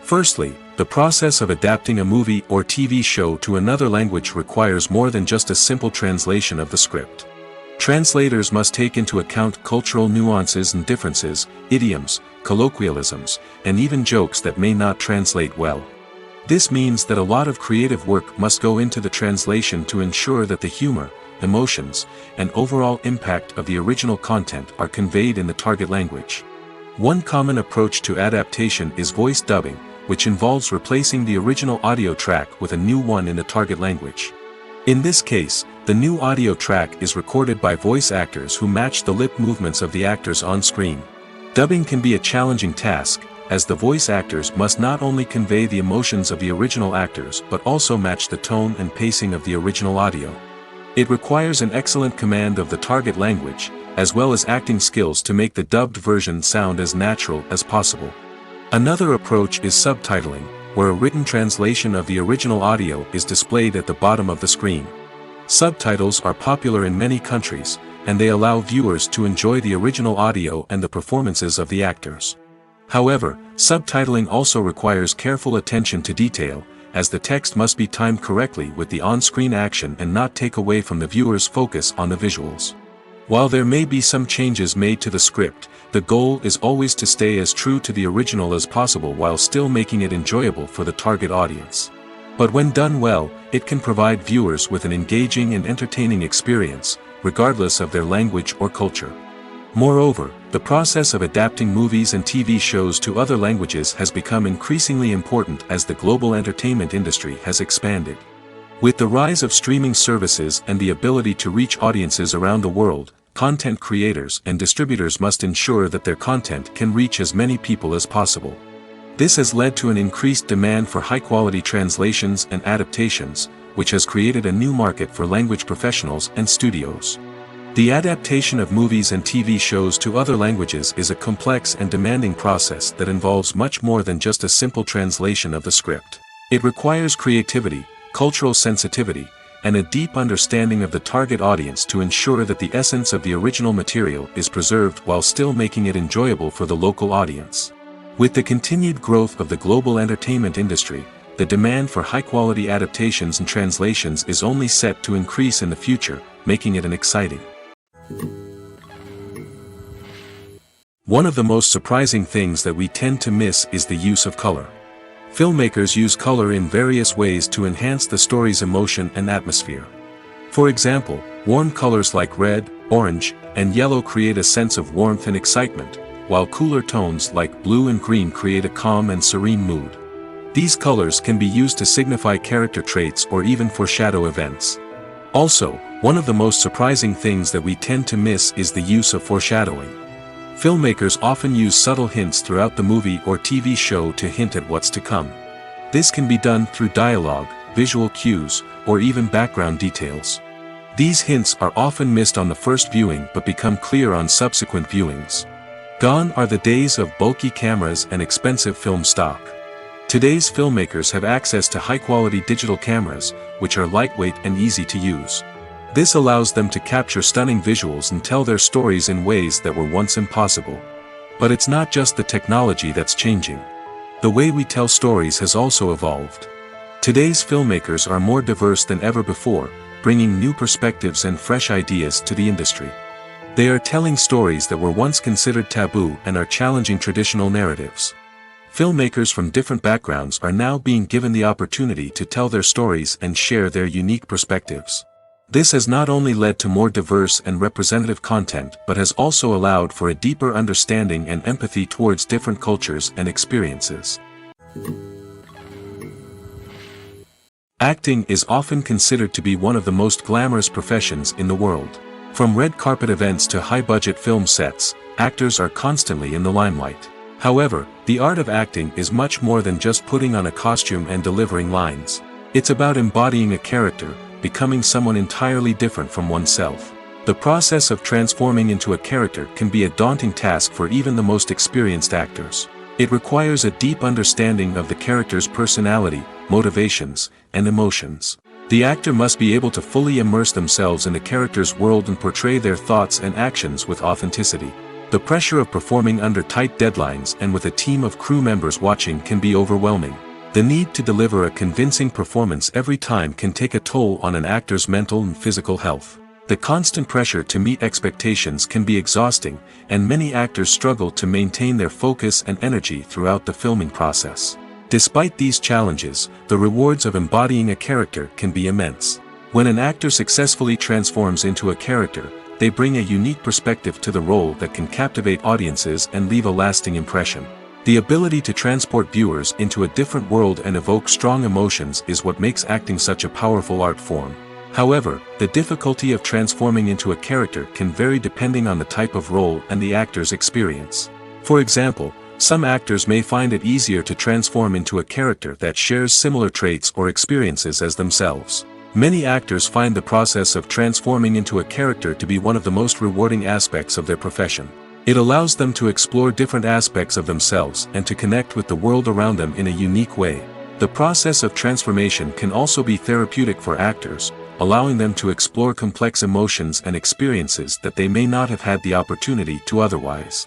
Firstly, the process of adapting a movie or TV show to another language requires more than just a simple translation of the script. Translators must take into account cultural nuances and differences, idioms, colloquialisms, and even jokes that may not translate well. This means that a lot of creative work must go into the translation to ensure that the humor, emotions, and overall impact of the original content are conveyed in the target language. One common approach to adaptation is voice dubbing, which involves replacing the original audio track with a new one in the target language. In this case, the new audio track is recorded by voice actors who match the lip movements of the actors on screen. Dubbing can be a challenging task, as the voice actors must not only convey the emotions of the original actors but also match the tone and pacing of the original audio. It requires an excellent command of the target language, as well as acting skills to make the dubbed version sound as natural as possible. Another approach is subtitling, where a written translation of the original audio is displayed at the bottom of the screen. Subtitles are popular in many countries, and they allow viewers to enjoy the original audio and the performances of the actors. However, subtitling also requires careful attention to detail, as the text must be timed correctly with the on-screen action and not take away from the viewer's focus on the visuals. While there may be some changes made to the script, the goal is always to stay as true to the original as possible while still making it enjoyable for the target audience. But when done well, it can provide viewers with an engaging and entertaining experience, regardless of their language or culture. Moreover, the process of adapting movies and TV shows to other languages has become increasingly important as the global entertainment industry has expanded. With the rise of streaming services and the ability to reach audiences around the world, content creators and distributors must ensure that their content can reach as many people as possible. This has led to an increased demand for high-quality translations and adaptations, which has created a new market for language professionals and studios. The adaptation of movies and TV shows to other languages is a complex and demanding process that involves much more than just a simple translation of the script. It requires creativity, cultural sensitivity, and a deep understanding of the target audience to ensure that the essence of the original material is preserved while still making it enjoyable for the local audience. With the continued growth of the global entertainment industry, the demand for high-quality adaptations and translations is only set to increase in the future, making it an exciting. One of the most surprising things that we tend to miss is the use of color. Filmmakers use color in various ways to enhance the story's emotion and atmosphere. For example, warm colors like red, orange, and yellow create a sense of warmth and excitement, while cooler tones like blue and green create a calm and serene mood. These colors can be used to signify character traits or even foreshadow events. Also, one of the most surprising things that we tend to miss is the use of foreshadowing. Filmmakers often use subtle hints throughout the movie or TV show to hint at what's to come. This can be done through dialogue, visual cues, or even background details. These hints are often missed on the first viewing but become clear on subsequent viewings. Gone are the days of bulky cameras and expensive film stock. Today's filmmakers have access to high-quality digital cameras, which are lightweight and easy to use. This allows them to capture stunning visuals and tell their stories in ways that were once impossible. But it's not just the technology that's changing. The way we tell stories has also evolved. Today's filmmakers are more diverse than ever before, bringing new perspectives and fresh ideas to the industry. They are telling stories that were once considered taboo and are challenging traditional narratives. Filmmakers from different backgrounds are now being given the opportunity to tell their stories and share their unique perspectives. This has not only led to more diverse and representative content but has also allowed for a deeper understanding and empathy towards different cultures and experiences. Acting is often considered to be one of the most glamorous professions in the world. From red carpet events to high-budget film sets, actors are constantly in the limelight. However, the art of acting is much more than just putting on a costume and delivering lines. It's about embodying a character, becoming someone entirely different from oneself. The process of transforming into a character can be a daunting task for even the most experienced actors. It requires a deep understanding of the character's personality, motivations, and emotions. The actor must be able to fully immerse themselves in the character's world and portray their thoughts and actions with authenticity. The pressure of performing under tight deadlines and with a team of crew members watching can be overwhelming. The need to deliver a convincing performance every time can take a toll on an actor's mental and physical health. The constant pressure to meet expectations can be exhausting, and many actors struggle to maintain their focus and energy throughout the filming process. Despite these challenges, the rewards of embodying a character can be immense. When an actor successfully transforms into a character, they bring a unique perspective to the role that can captivate audiences and leave a lasting impression. The ability to transport viewers into a different world and evoke strong emotions is what makes acting such a powerful art form. However, the difficulty of transforming into a character can vary depending on the type of role and the actor's experience. For example, some actors may find it easier to transform into a character that shares similar traits or experiences as themselves. Many actors find the process of transforming into a character to be one of the most rewarding aspects of their profession. It allows them to explore different aspects of themselves and to connect with the world around them in a unique way. The process of transformation can also be therapeutic for actors, allowing them to explore complex emotions and experiences that they may not have had the opportunity to otherwise.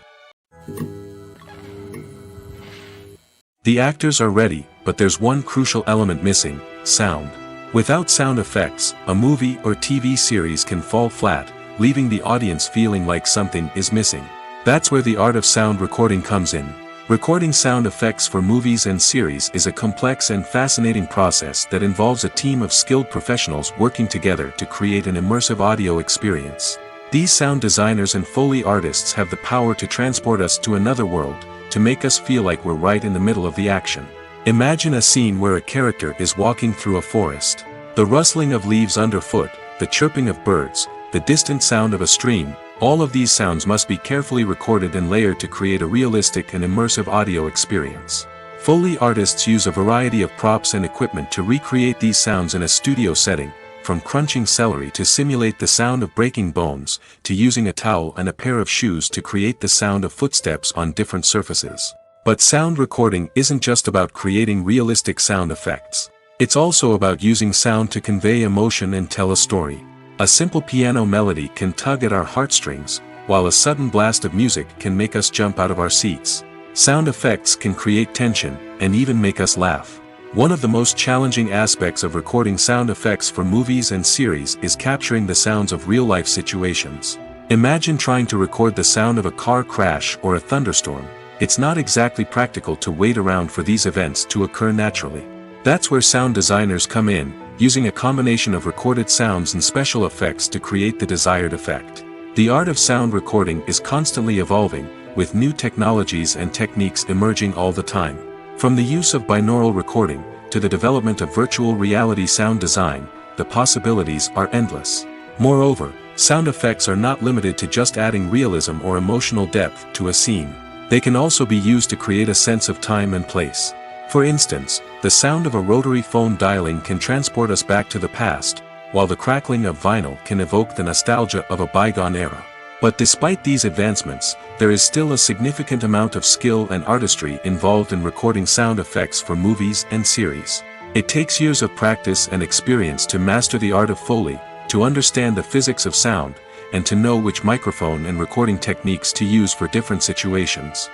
The actors are ready, but there's one crucial element missing: sound. Without sound effects, a movie or TV series can fall flat, leaving the audience feeling like something is missing. That's where the art of sound recording comes in. Recording sound effects for movies and series is a complex and fascinating process that involves a team of skilled professionals working together to create an immersive audio experience. These sound designers and Foley artists have the power to transport us to another world, to make us feel like we're right in the middle of the action. Imagine a scene where a character is walking through a forest. The rustling of leaves underfoot, the chirping of birds, the distant sound of a stream, all of these sounds must be carefully recorded and layered to create a realistic and immersive audio experience. Foley artists use a variety of props and equipment to recreate these sounds in a studio setting, from crunching celery to simulate the sound of breaking bones, to using a towel and a pair of shoes to create the sound of footsteps on different surfaces. But sound recording isn't just about creating realistic sound effects. It's also about using sound to convey emotion and tell a story. A simple piano melody can tug at our heartstrings, while a sudden blast of music can make us jump out of our seats. Sound effects can create tension, and even make us laugh. One of the most challenging aspects of recording sound effects for movies and series is capturing the sounds of real-life situations. Imagine trying to record the sound of a car crash or a thunderstorm. It's not exactly practical to wait around for these events to occur naturally. That's where sound designers come in, using a combination of recorded sounds and special effects to create the desired effect. The art of sound recording is constantly evolving, with new technologies and techniques emerging all the time. From the use of binaural recording, to the development of virtual reality sound design, the possibilities are endless. Moreover, sound effects are not limited to just adding realism or emotional depth to a scene. They can also be used to create a sense of time and place. For instance, the sound of a rotary phone dialing can transport us back to the past, while the crackling of vinyl can evoke the nostalgia of a bygone era. But despite these advancements, there is still a significant amount of skill and artistry involved in recording sound effects for movies and series. It takes years of practice and experience to master the art of Foley, to understand the physics of sound, and to know which microphone and recording techniques to use for different situations.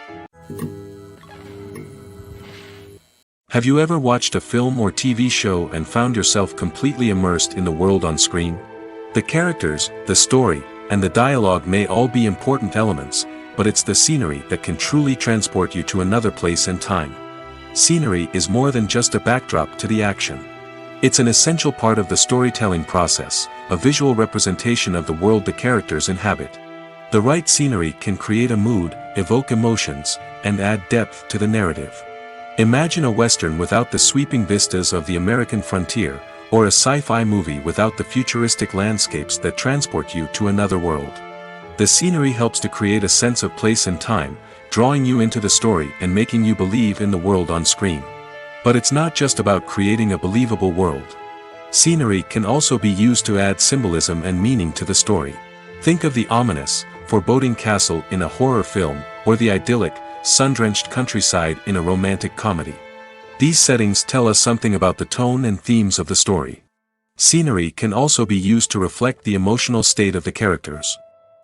Have you ever watched a film or TV show and found yourself completely immersed in the world on screen? The characters, the story, and the dialogue may all be important elements, but it's the scenery that can truly transport you to another place and time. Scenery is more than just a backdrop to the action. It's an essential part of the storytelling process, a visual representation of the world the characters inhabit. The right scenery can create a mood, evoke emotions, and add depth to the narrative. Imagine a Western without the sweeping vistas of the American frontier, or a sci-fi movie without the futuristic landscapes that transport you to another world. The scenery helps to create a sense of place and time, drawing you into the story and making you believe in the world on screen. But it's not just about creating a believable world. Scenery can also be used to add symbolism and meaning to the story. Think of the ominous, foreboding castle in a horror film, or the idyllic, sun-drenched countryside in a romantic comedy. These settings tell us something about the tone and themes of the story. Scenery can also be used to reflect the emotional state of the characters.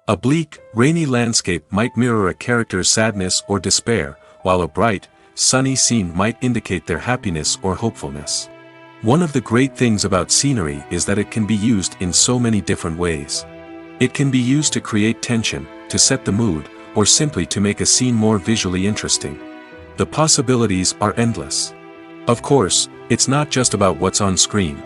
A bleak, rainy landscape might mirror a character's sadness or despair, while a bright, sunny scene might indicate their happiness or hopefulness. One of the great things about scenery is that it can be used in so many different ways. It can be used to create tension, to set the mood, or simply to make a scene more visually interesting. The possibilities are endless. Of course, it's not just about what's on screen.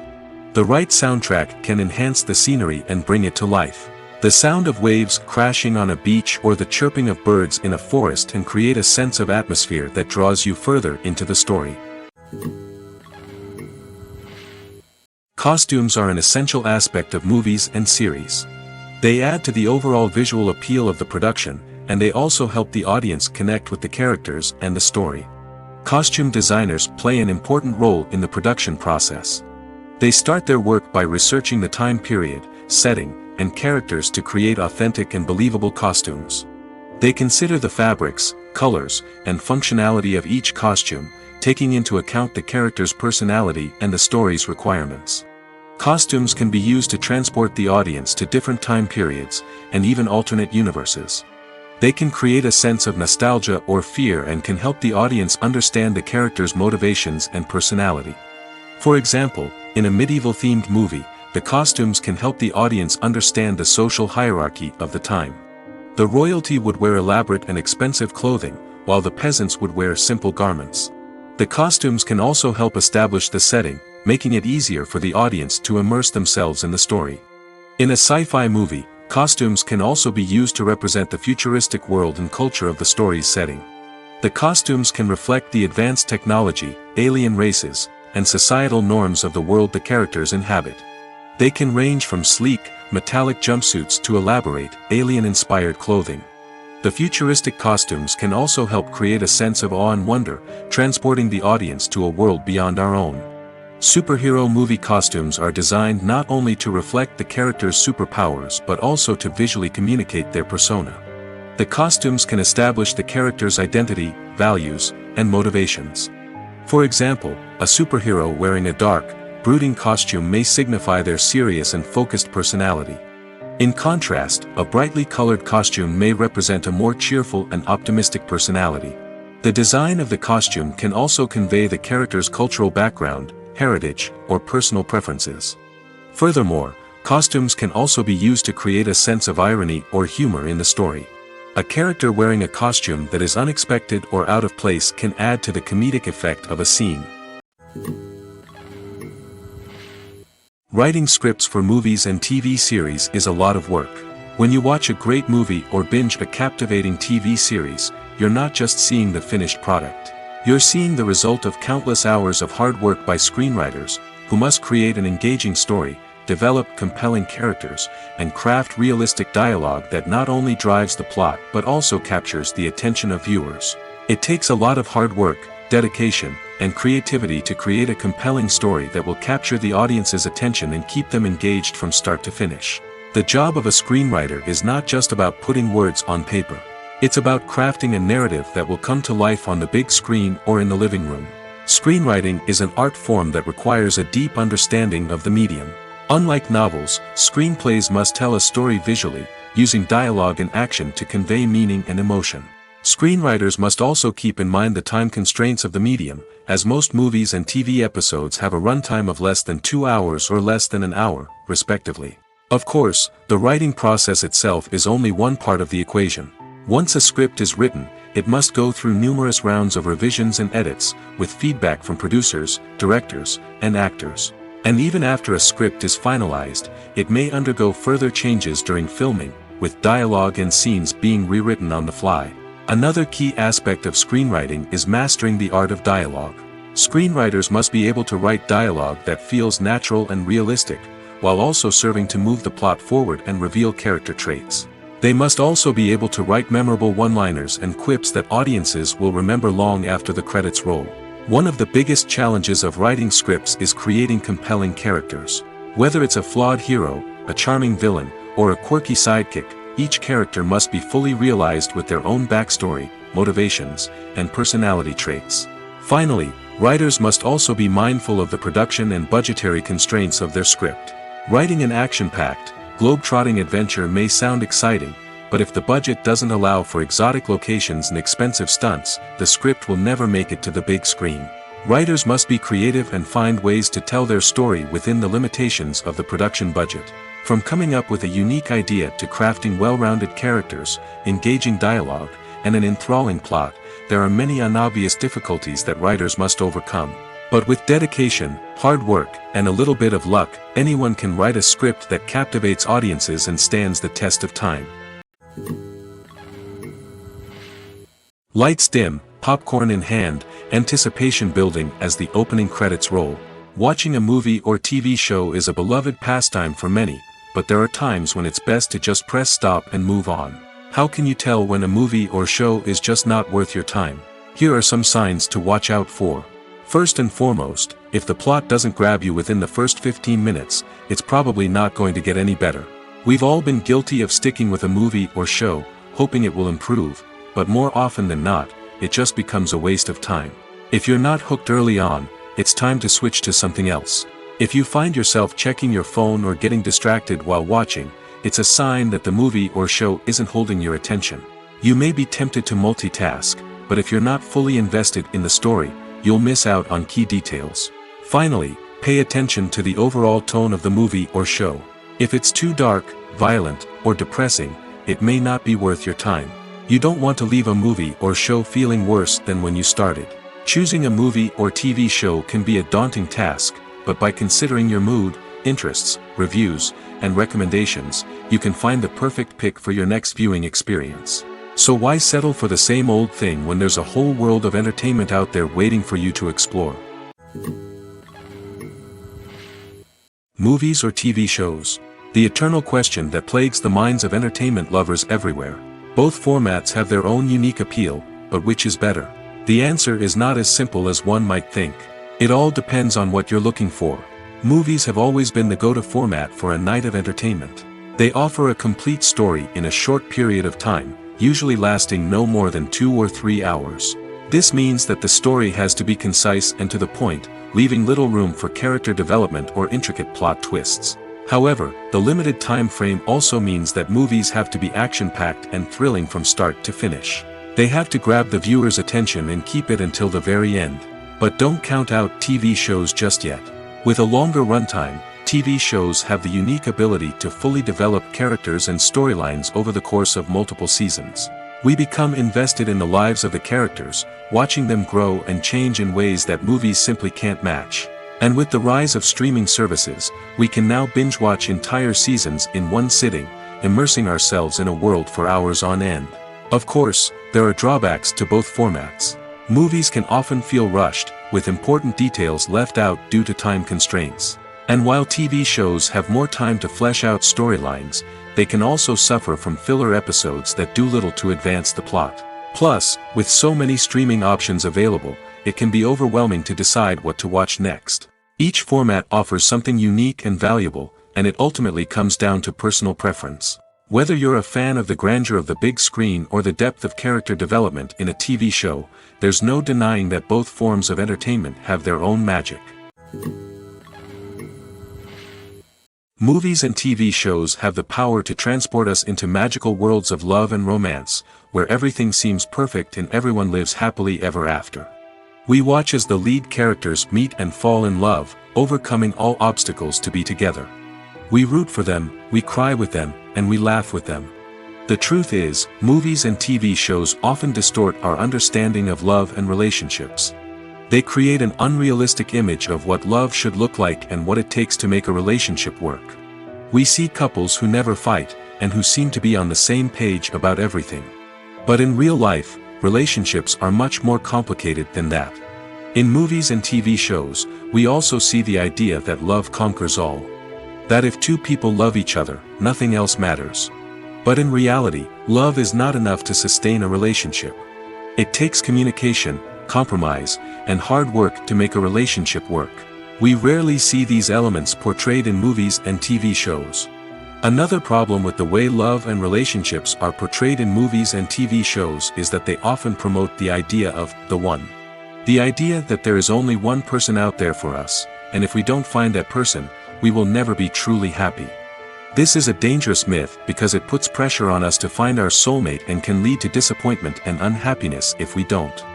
The right soundtrack can enhance the scenery and bring it to life. The sound of waves crashing on a beach or the chirping of birds in a forest can create a sense of atmosphere that draws you further into the story. Costumes are an essential aspect of movies and series. They add to the overall visual appeal of the production, and they also help the audience connect with the characters and the story. Costume designers play an important role in the production process. They start their work by researching the time period, setting, and characters to create authentic and believable costumes. They consider the fabrics, colors, and functionality of each costume, taking into account the character's personality and the story's requirements. Costumes can be used to transport the audience to different time periods, and even alternate universes. They can create a sense of nostalgia or fear and can help the audience understand the character's motivations and personality. For example, in a medieval-themed movie, the costumes can help the audience understand the social hierarchy of the time. The royalty would wear elaborate and expensive clothing, while the peasants would wear simple garments. The costumes can also help establish the setting, making it easier for the audience to immerse themselves in the story. In a sci-fi movie, costumes can also be used to represent the futuristic world and culture of the story's setting. The costumes can reflect the advanced technology, alien races, and societal norms of the world the characters inhabit. They can range from sleek, metallic jumpsuits to elaborate, alien-inspired clothing. The futuristic costumes can also help create a sense of awe and wonder, transporting the audience to a world beyond our own. Superhero movie costumes are designed not only to reflect the character's superpowers but also to visually communicate their persona. The costumes can establish the character's identity, values, and motivations. For example, a superhero wearing a dark, brooding costume may signify their serious and focused personality. In contrast, a brightly colored costume may represent a more cheerful and optimistic personality. The design of the costume can also convey the character's cultural background, heritage, or personal preferences. Furthermore, costumes can also be used to create a sense of irony or humor in the story. A character wearing a costume that is unexpected or out of place can add to the comedic effect of a scene. Writing scripts for movies and TV series is a lot of work. When you watch a great movie or binge a captivating TV series, you're not just seeing the finished product. You're seeing the result of countless hours of hard work by screenwriters, who must create an engaging story, develop compelling characters, and craft realistic dialogue that not only drives the plot but also captures the attention of viewers. It takes a lot of hard work, dedication, and creativity to create a compelling story that will capture the audience's attention and keep them engaged from start to finish. The job of a screenwriter is not just about putting words on paper. It's about crafting a narrative that will come to life on the big screen or in the living room. Screenwriting is an art form that requires a deep understanding of the medium. Unlike novels, screenplays must tell a story visually, using dialogue and action to convey meaning and emotion. Screenwriters must also keep in mind the time constraints of the medium, as most movies and TV episodes have a runtime of less than 2 hours or less than an hour, respectively. Of course, the writing process itself is only one part of the equation. Once a script is written, it must go through numerous rounds of revisions and edits, with feedback from producers, directors, and actors. And even after a script is finalized, it may undergo further changes during filming, with dialogue and scenes being rewritten on the fly. Another key aspect of screenwriting is mastering the art of dialogue. Screenwriters must be able to write dialogue that feels natural and realistic, while also serving to move the plot forward and reveal character traits. They must also be able to write memorable one-liners and quips that audiences will remember long after the credits roll. One of the biggest challenges of writing scripts is creating compelling characters. Whether it's a flawed hero, a charming villain, or a quirky sidekick, each character must be fully realized with their own backstory, motivations, and personality traits. Finally, writers must also be mindful of the production and budgetary constraints of their script. Writing an action-packed, globe-trotting adventure may sound exciting, but if the budget doesn't allow for exotic locations and expensive stunts, the script will never make it to the big screen. Writers must be creative and find ways to tell their story within the limitations of the production budget. From coming up with a unique idea to crafting well-rounded characters, engaging dialogue, and an enthralling plot, there are many unobvious difficulties that writers must overcome. But with dedication, hard work, and a little bit of luck, anyone can write a script that captivates audiences and stands the test of time. Lights dim, popcorn in hand, anticipation building as the opening credits roll. Watching a movie or TV show is a beloved pastime for many, but there are times when it's best to just press stop and move on. How can you tell when a movie or show is just not worth your time? Here are some signs to watch out for. First and foremost, if the plot doesn't grab you within the first 15 minutes, it's probably not going to get any better. We've all been guilty of sticking with a movie or show, hoping it will improve, but more often than not, it just becomes a waste of time. If you're not hooked early on, it's time to switch to something else. If you find yourself checking your phone or getting distracted while watching, it's a sign that the movie or show isn't holding your attention. You may be tempted to multitask, but if you're not fully invested in the story, you'll miss out on key details. Finally, pay attention to the overall tone of the movie or show. If it's too dark, violent, or depressing, it may not be worth your time. You don't want to leave a movie or show feeling worse than when you started. Choosing a movie or TV show can be a daunting task, but by considering your mood, interests, reviews, and recommendations, you can find the perfect pick for your next viewing experience. So why settle for the same old thing when there's a whole world of entertainment out there waiting for you to explore? Movies or TV shows? The eternal question that plagues the minds of entertainment lovers everywhere. Both formats have their own unique appeal, but which is better? The answer is not as simple as one might think. It all depends on what you're looking for. Movies have always been the go-to format for a night of entertainment. They offer a complete story in a short period of time, usually lasting no more than 2 or 3 hours. This means that the story has to be concise and to the point, leaving little room for character development or intricate plot twists. However, the limited time frame also means that movies have to be action-packed and thrilling from start to finish. They have to grab the viewer's attention and keep it until the very end. But don't count out TV shows just yet. With a longer runtime, TV shows have the unique ability to fully develop characters and storylines over the course of multiple seasons. We become invested in the lives of the characters, watching them grow and change in ways that movies simply can't match. And with the rise of streaming services, we can now binge-watch entire seasons in one sitting, immersing ourselves in a world for hours on end. Of course, there are drawbacks to both formats. Movies can often feel rushed, with important details left out due to time constraints. And while TV shows have more time to flesh out storylines, they can also suffer from filler episodes that do little to advance the plot. Plus, with so many streaming options available, it can be overwhelming to decide what to watch next. Each format offers something unique and valuable, and it ultimately comes down to personal preference. Whether you're a fan of the grandeur of the big screen or the depth of character development in a TV show, there's no denying that both forms of entertainment have their own magic. Movies and TV shows have the power to transport us into magical worlds of love and romance, where everything seems perfect and everyone lives happily ever after. We watch as the lead characters meet and fall in love, overcoming all obstacles to be together. We root for them, we cry with them, and we laugh with them. The truth is, movies and TV shows often distort our understanding of love and relationships. They create an unrealistic image of what love should look like and what it takes to make a relationship work. We see couples who never fight, and who seem to be on the same page about everything. But in real life, relationships are much more complicated than that. In movies and TV shows, we also see the idea that love conquers all. That if two people love each other, nothing else matters. But in reality, love is not enough to sustain a relationship. It takes communication, compromise, and hard work to make a relationship work. We rarely see these elements portrayed in movies and TV shows. Another problem with the way love and relationships are portrayed in movies and TV shows is that they often promote the idea of the one. The idea that there is only one person out there for us, and if we don't find that person, we will never be truly happy. This is a dangerous myth because it puts pressure on us to find our soulmate and can lead to disappointment and unhappiness if we don't.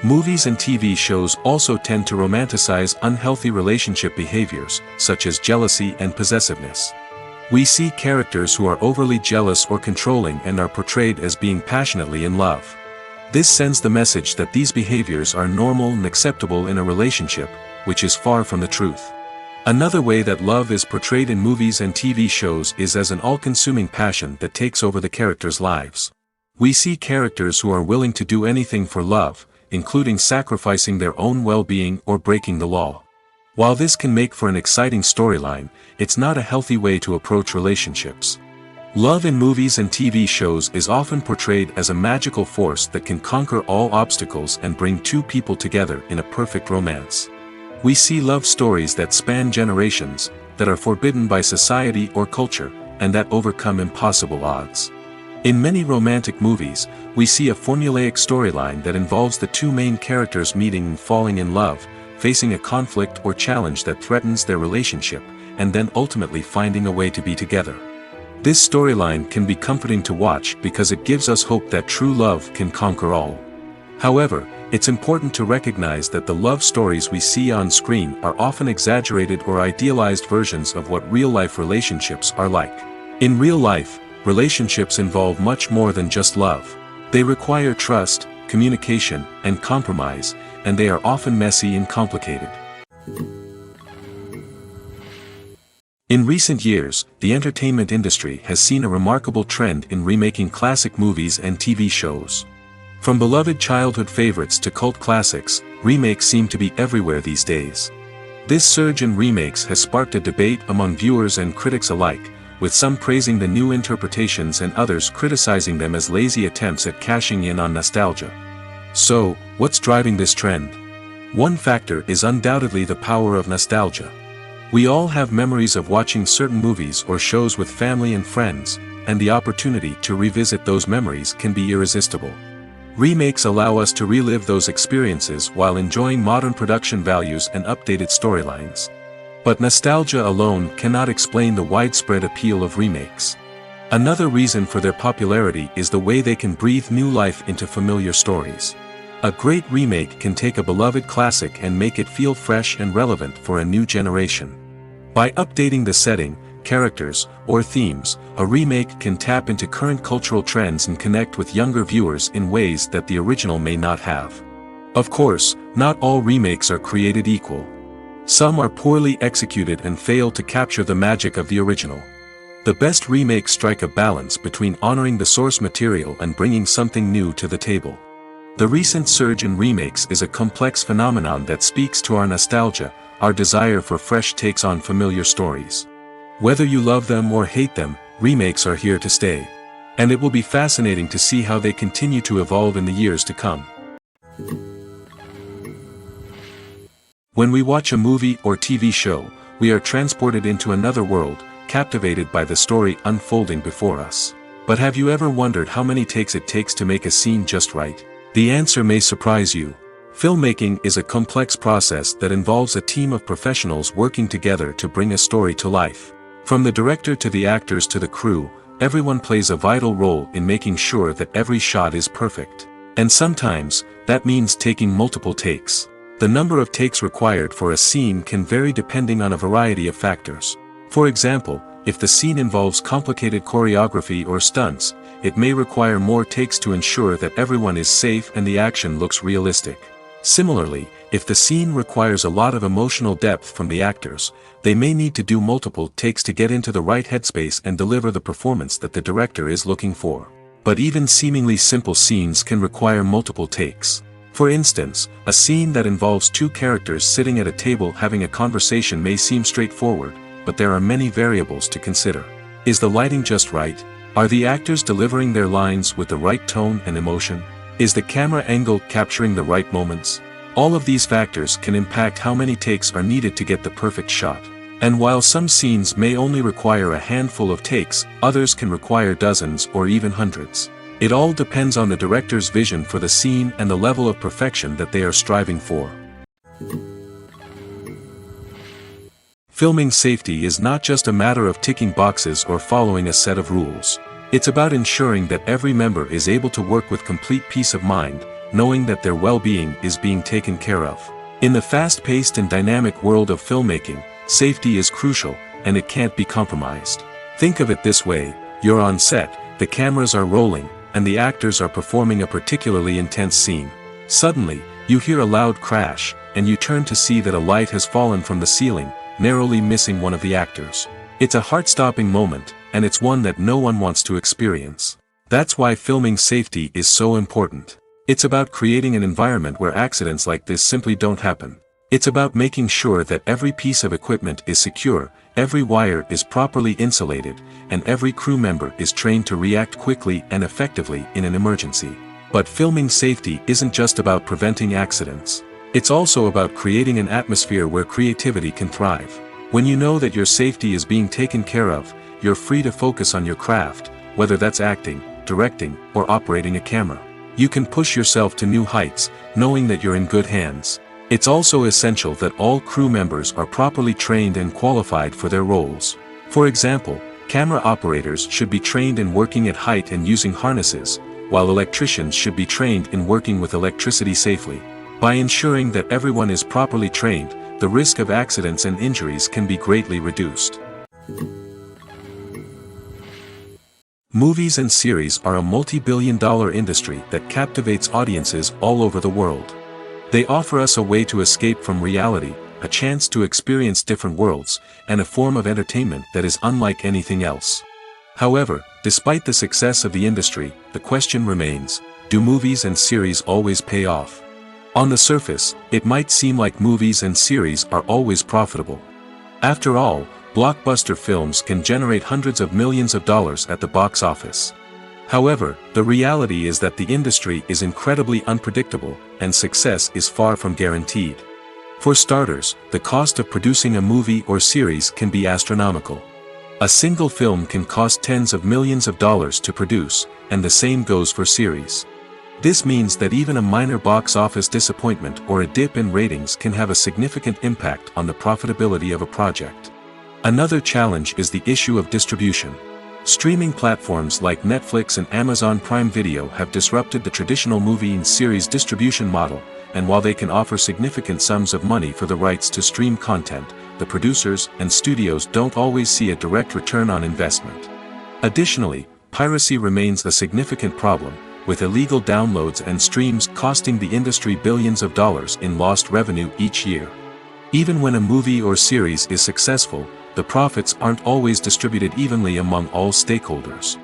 Movies and TV shows also tend to romanticize unhealthy relationship behaviors, such as jealousy and possessiveness. We see characters who are overly jealous or controlling and are portrayed as being passionately in love. This sends the message that these behaviors are normal and acceptable in a relationship, which is far from the truth. Another way that love is portrayed in movies and TV shows is as an all-consuming passion that takes over the characters' lives. We see characters who are willing to do anything for love, including sacrificing their own well-being or breaking the law. While this can make for an exciting storyline, it's not a healthy way to approach relationships. Love in movies and TV shows is often portrayed as a magical force that can conquer all obstacles and bring two people together in a perfect romance. We see love stories that span generations, that are forbidden by society or culture, and that overcome impossible odds. In many romantic movies, we see a formulaic storyline that involves the two main characters meeting and falling in love, facing a conflict or challenge that threatens their relationship, and then ultimately finding a way to be together. This storyline can be comforting to watch because it gives us hope that true love can conquer all. However, it's important to recognize that the love stories we see on screen are often exaggerated or idealized versions of what real-life relationships are like. In real life, relationships involve much more than just love. They require trust, communication, and compromise, and they are often messy and complicated. In recent years, the entertainment industry has seen a remarkable trend in remaking classic movies and TV shows. From beloved childhood favorites to cult classics, remakes seem to be everywhere these days. This surge in remakes has sparked a debate among viewers and critics alike, with some praising the new interpretations and others criticizing them as lazy attempts at cashing in on nostalgia. So, what's driving this trend? One factor is undoubtedly the power of nostalgia. We all have memories of watching certain movies or shows with family and friends, and the opportunity to revisit those memories can be irresistible. Remakes allow us to relive those experiences while enjoying modern production values and updated storylines. But nostalgia alone cannot explain the widespread appeal of remakes. Another reason for their popularity is the way they can breathe new life into familiar stories. A great remake can take a beloved classic and make it feel fresh and relevant for a new generation. By updating the setting, characters, or themes, a remake can tap into current cultural trends and connect with younger viewers in ways that the original may not have. Of course, not all remakes are created equal. Some are poorly executed and fail to capture the magic of the original. The best remakes strike a balance between honoring the source material and bringing something new to the table. The recent surge in remakes is a complex phenomenon that speaks to our nostalgia, our desire for fresh takes on familiar stories. Whether you love them or hate them, remakes are here to stay. And it will be fascinating to see how they continue to evolve in the years to come. When we watch a movie or TV show, we are transported into another world, captivated by the story unfolding before us. But have you ever wondered how many takes it takes to make a scene just right? The answer may surprise you. Filmmaking is a complex process that involves a team of professionals working together to bring a story to life. From the director to the actors to the crew, everyone plays a vital role in making sure that every shot is perfect. And sometimes, that means taking multiple takes. The number of takes required for a scene can vary depending on a variety of factors. For example, if the scene involves complicated choreography or stunts, it may require more takes to ensure that everyone is safe and the action looks realistic. Similarly, if the scene requires a lot of emotional depth from the actors, they may need to do multiple takes to get into the right headspace and deliver the performance that the director is looking for. But even seemingly simple scenes can require multiple takes. For instance, a scene that involves two characters sitting at a table having a conversation may seem straightforward, but there are many variables to consider. Is the lighting just right? Are the actors delivering their lines with the right tone and emotion? Is the camera angle capturing the right moments? All of these factors can impact how many takes are needed to get the perfect shot. And while some scenes may only require a handful of takes, others can require dozens or even hundreds. It all depends on the director's vision for the scene and the level of perfection that they are striving for. Filming safety is not just a matter of ticking boxes or following a set of rules. It's about ensuring that every member is able to work with complete peace of mind, knowing that their well-being is being taken care of. In the fast-paced and dynamic world of filmmaking, safety is crucial, and it can't be compromised. Think of it this way: you're on set, the cameras are rolling, and the actors are performing a particularly intense scene. Suddenly, you hear a loud crash, and you turn to see that a light has fallen from the ceiling, narrowly missing one of the actors. It's a heart-stopping moment, and it's one that no one wants to experience. That's why filming safety is so important. It's about creating an environment where accidents like this simply don't happen. It's about making sure that every piece of equipment is secure, every wire is properly insulated, and every crew member is trained to react quickly and effectively in an emergency. But filming safety isn't just about preventing accidents. It's also about creating an atmosphere where creativity can thrive. When you know that your safety is being taken care of, you're free to focus on your craft, whether that's acting, directing, or operating a camera. You can push yourself to new heights, knowing that you're in good hands. It's also essential that all crew members are properly trained and qualified for their roles. For example, camera operators should be trained in working at height and using harnesses, while electricians should be trained in working with electricity safely. By ensuring that everyone is properly trained, the risk of accidents and injuries can be greatly reduced. Movies and series are a multi-billion-dollar industry that captivates audiences all over the world. They offer us a way to escape from reality, a chance to experience different worlds, and a form of entertainment that is unlike anything else. However, despite the success of the industry, the question remains: do movies and series always pay off? On the surface, it might seem like movies and series are always profitable. After all, blockbuster films can generate hundreds of millions of dollars at the box office. However, the reality is that the industry is incredibly unpredictable, and success is far from guaranteed. For starters, the cost of producing a movie or series can be astronomical. A single film can cost tens of millions of dollars to produce, and the same goes for series. This means that even a minor box office disappointment or a dip in ratings can have a significant impact on the profitability of a project. Another challenge is the issue of distribution. Streaming platforms like Netflix and Amazon Prime Video have disrupted the traditional movie and series distribution model, and while they can offer significant sums of money for the rights to stream content, the producers and studios don't always see a direct return on investment. Additionally, piracy remains a significant problem, with illegal downloads and streams costing the industry billions of dollars in lost revenue each year. Even when a movie or series is successful, the profits aren't always distributed evenly among all stakeholders.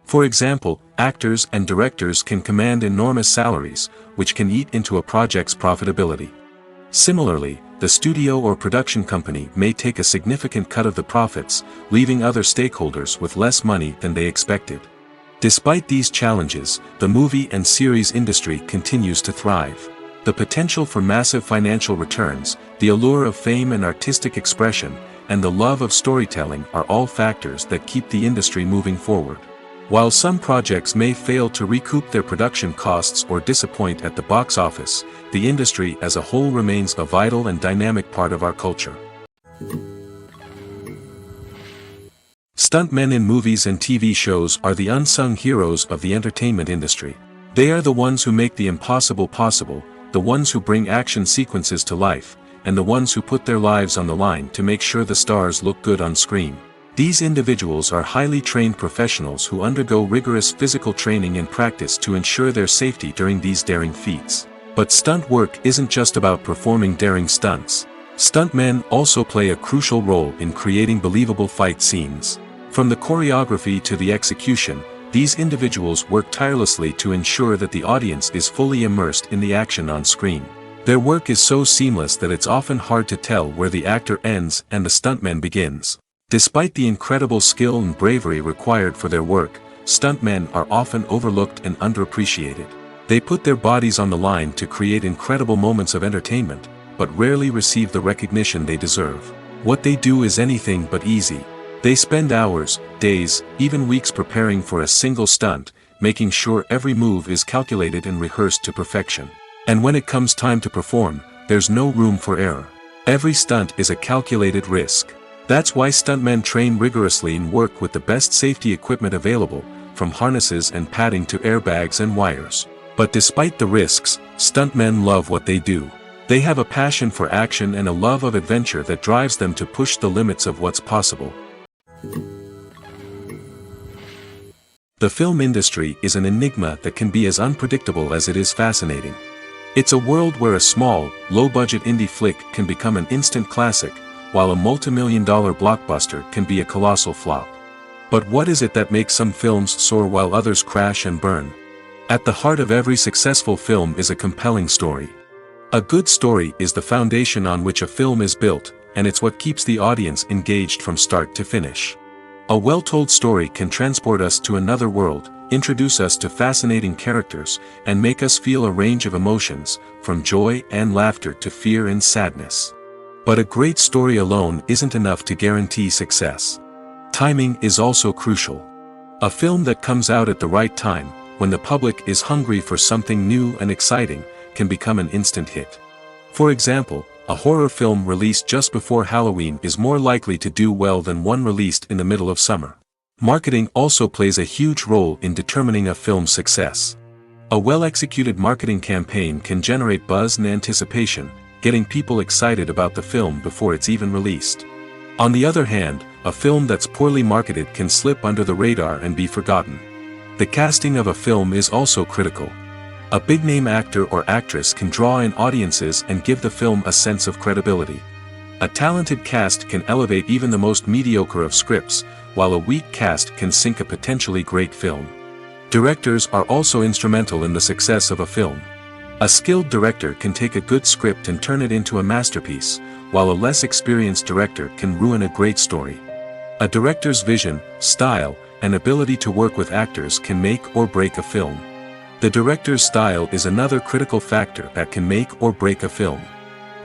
For example, actors and directors can command enormous salaries, which can eat into a project's profitability. Similarly, the studio or production company may take a significant cut of the profits, leaving other stakeholders with less money than they expected. Despite these challenges, the movie and series industry continues to thrive. The potential for massive financial returns, the allure of fame and artistic expression, and the love of storytelling are all factors that keep the industry moving forward. While some projects may fail to recoup their production costs or disappoint at the box office, the industry as a whole remains a vital and dynamic part of our culture. Stuntmen in movies and TV shows are the unsung heroes of the entertainment industry. They are the ones who make the impossible possible, the ones who bring action sequences to life, and the ones who put their lives on the line to make sure the stars look good on screen. These individuals are highly trained professionals who undergo rigorous physical training and practice to ensure their safety during these daring feats. But stunt work isn't just about performing daring stunts. Stuntmen also play a crucial role in creating believable fight scenes. From the choreography to the execution, these individuals work tirelessly to ensure that the audience is fully immersed in the action on screen. Their work is so seamless that it's often hard to tell where the actor ends and the stuntman begins. Despite the incredible skill and bravery required for their work, stuntmen are often overlooked and underappreciated. They put their bodies on the line to create incredible moments of entertainment, but rarely receive the recognition they deserve. What they do is anything but easy. They spend hours, days, even weeks preparing for a single stunt, making sure every move is calculated and rehearsed to perfection. And when it comes time to perform, there's no room for error. Every stunt is a calculated risk. That's why stuntmen train rigorously and work with the best safety equipment available, from harnesses and padding to airbags and wires. But despite the risks, stuntmen love what they do. They have a passion for action and a love of adventure that drives them to push the limits of what's possible. The film industry is an enigma that can be as unpredictable as it is fascinating. It's a world where a small, low-budget indie flick can become an instant classic, while a multi-million-dollar blockbuster can be a colossal flop. But what is it that makes some films soar while others crash and burn? At the heart of every successful film is a compelling story. A good story is the foundation on which a film is built, and it's what keeps the audience engaged from start to finish. A well-told story can transport us to another world, introduce us to fascinating characters, and make us feel a range of emotions, from joy and laughter to fear and sadness. But a great story alone isn't enough to guarantee success. Timing is also crucial. A film that comes out at the right time, when the public is hungry for something new and exciting, can become an instant hit. For example, a horror film released just before Halloween is more likely to do well than one released in the middle of summer. Marketing also plays a huge role in determining a film's success. A well-executed marketing campaign can generate buzz and anticipation, getting people excited about the film before it's even released. On the other hand, a film that's poorly marketed can slip under the radar and be forgotten. The casting of a film is also critical. A big-name actor or actress can draw in audiences and give the film a sense of credibility. A talented cast can elevate even the most mediocre of scripts, while a weak cast can sink a potentially great film. Directors are also instrumental in the success of a film. A skilled director can take a good script and turn it into a masterpiece, while a less experienced director can ruin a great story. A director's vision, style, and ability to work with actors can make or break a film. The director's style is another critical factor that can make or break a film.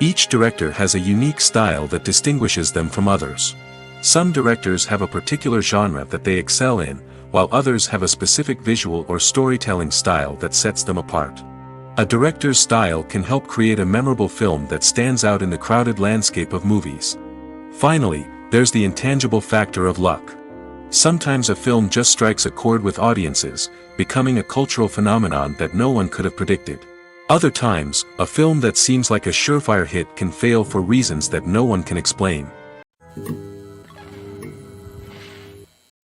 Each director has a unique style that distinguishes them from others. Some directors have a particular genre that they excel in, while others have a specific visual or storytelling style that sets them apart. A director's style can help create a memorable film that stands out in the crowded landscape of movies. Finally, there's the intangible factor of luck. Sometimes a film just strikes a chord with audiences, becoming a cultural phenomenon that no one could have predicted. Other times, a film that seems like a surefire hit can fail for reasons that no one can explain.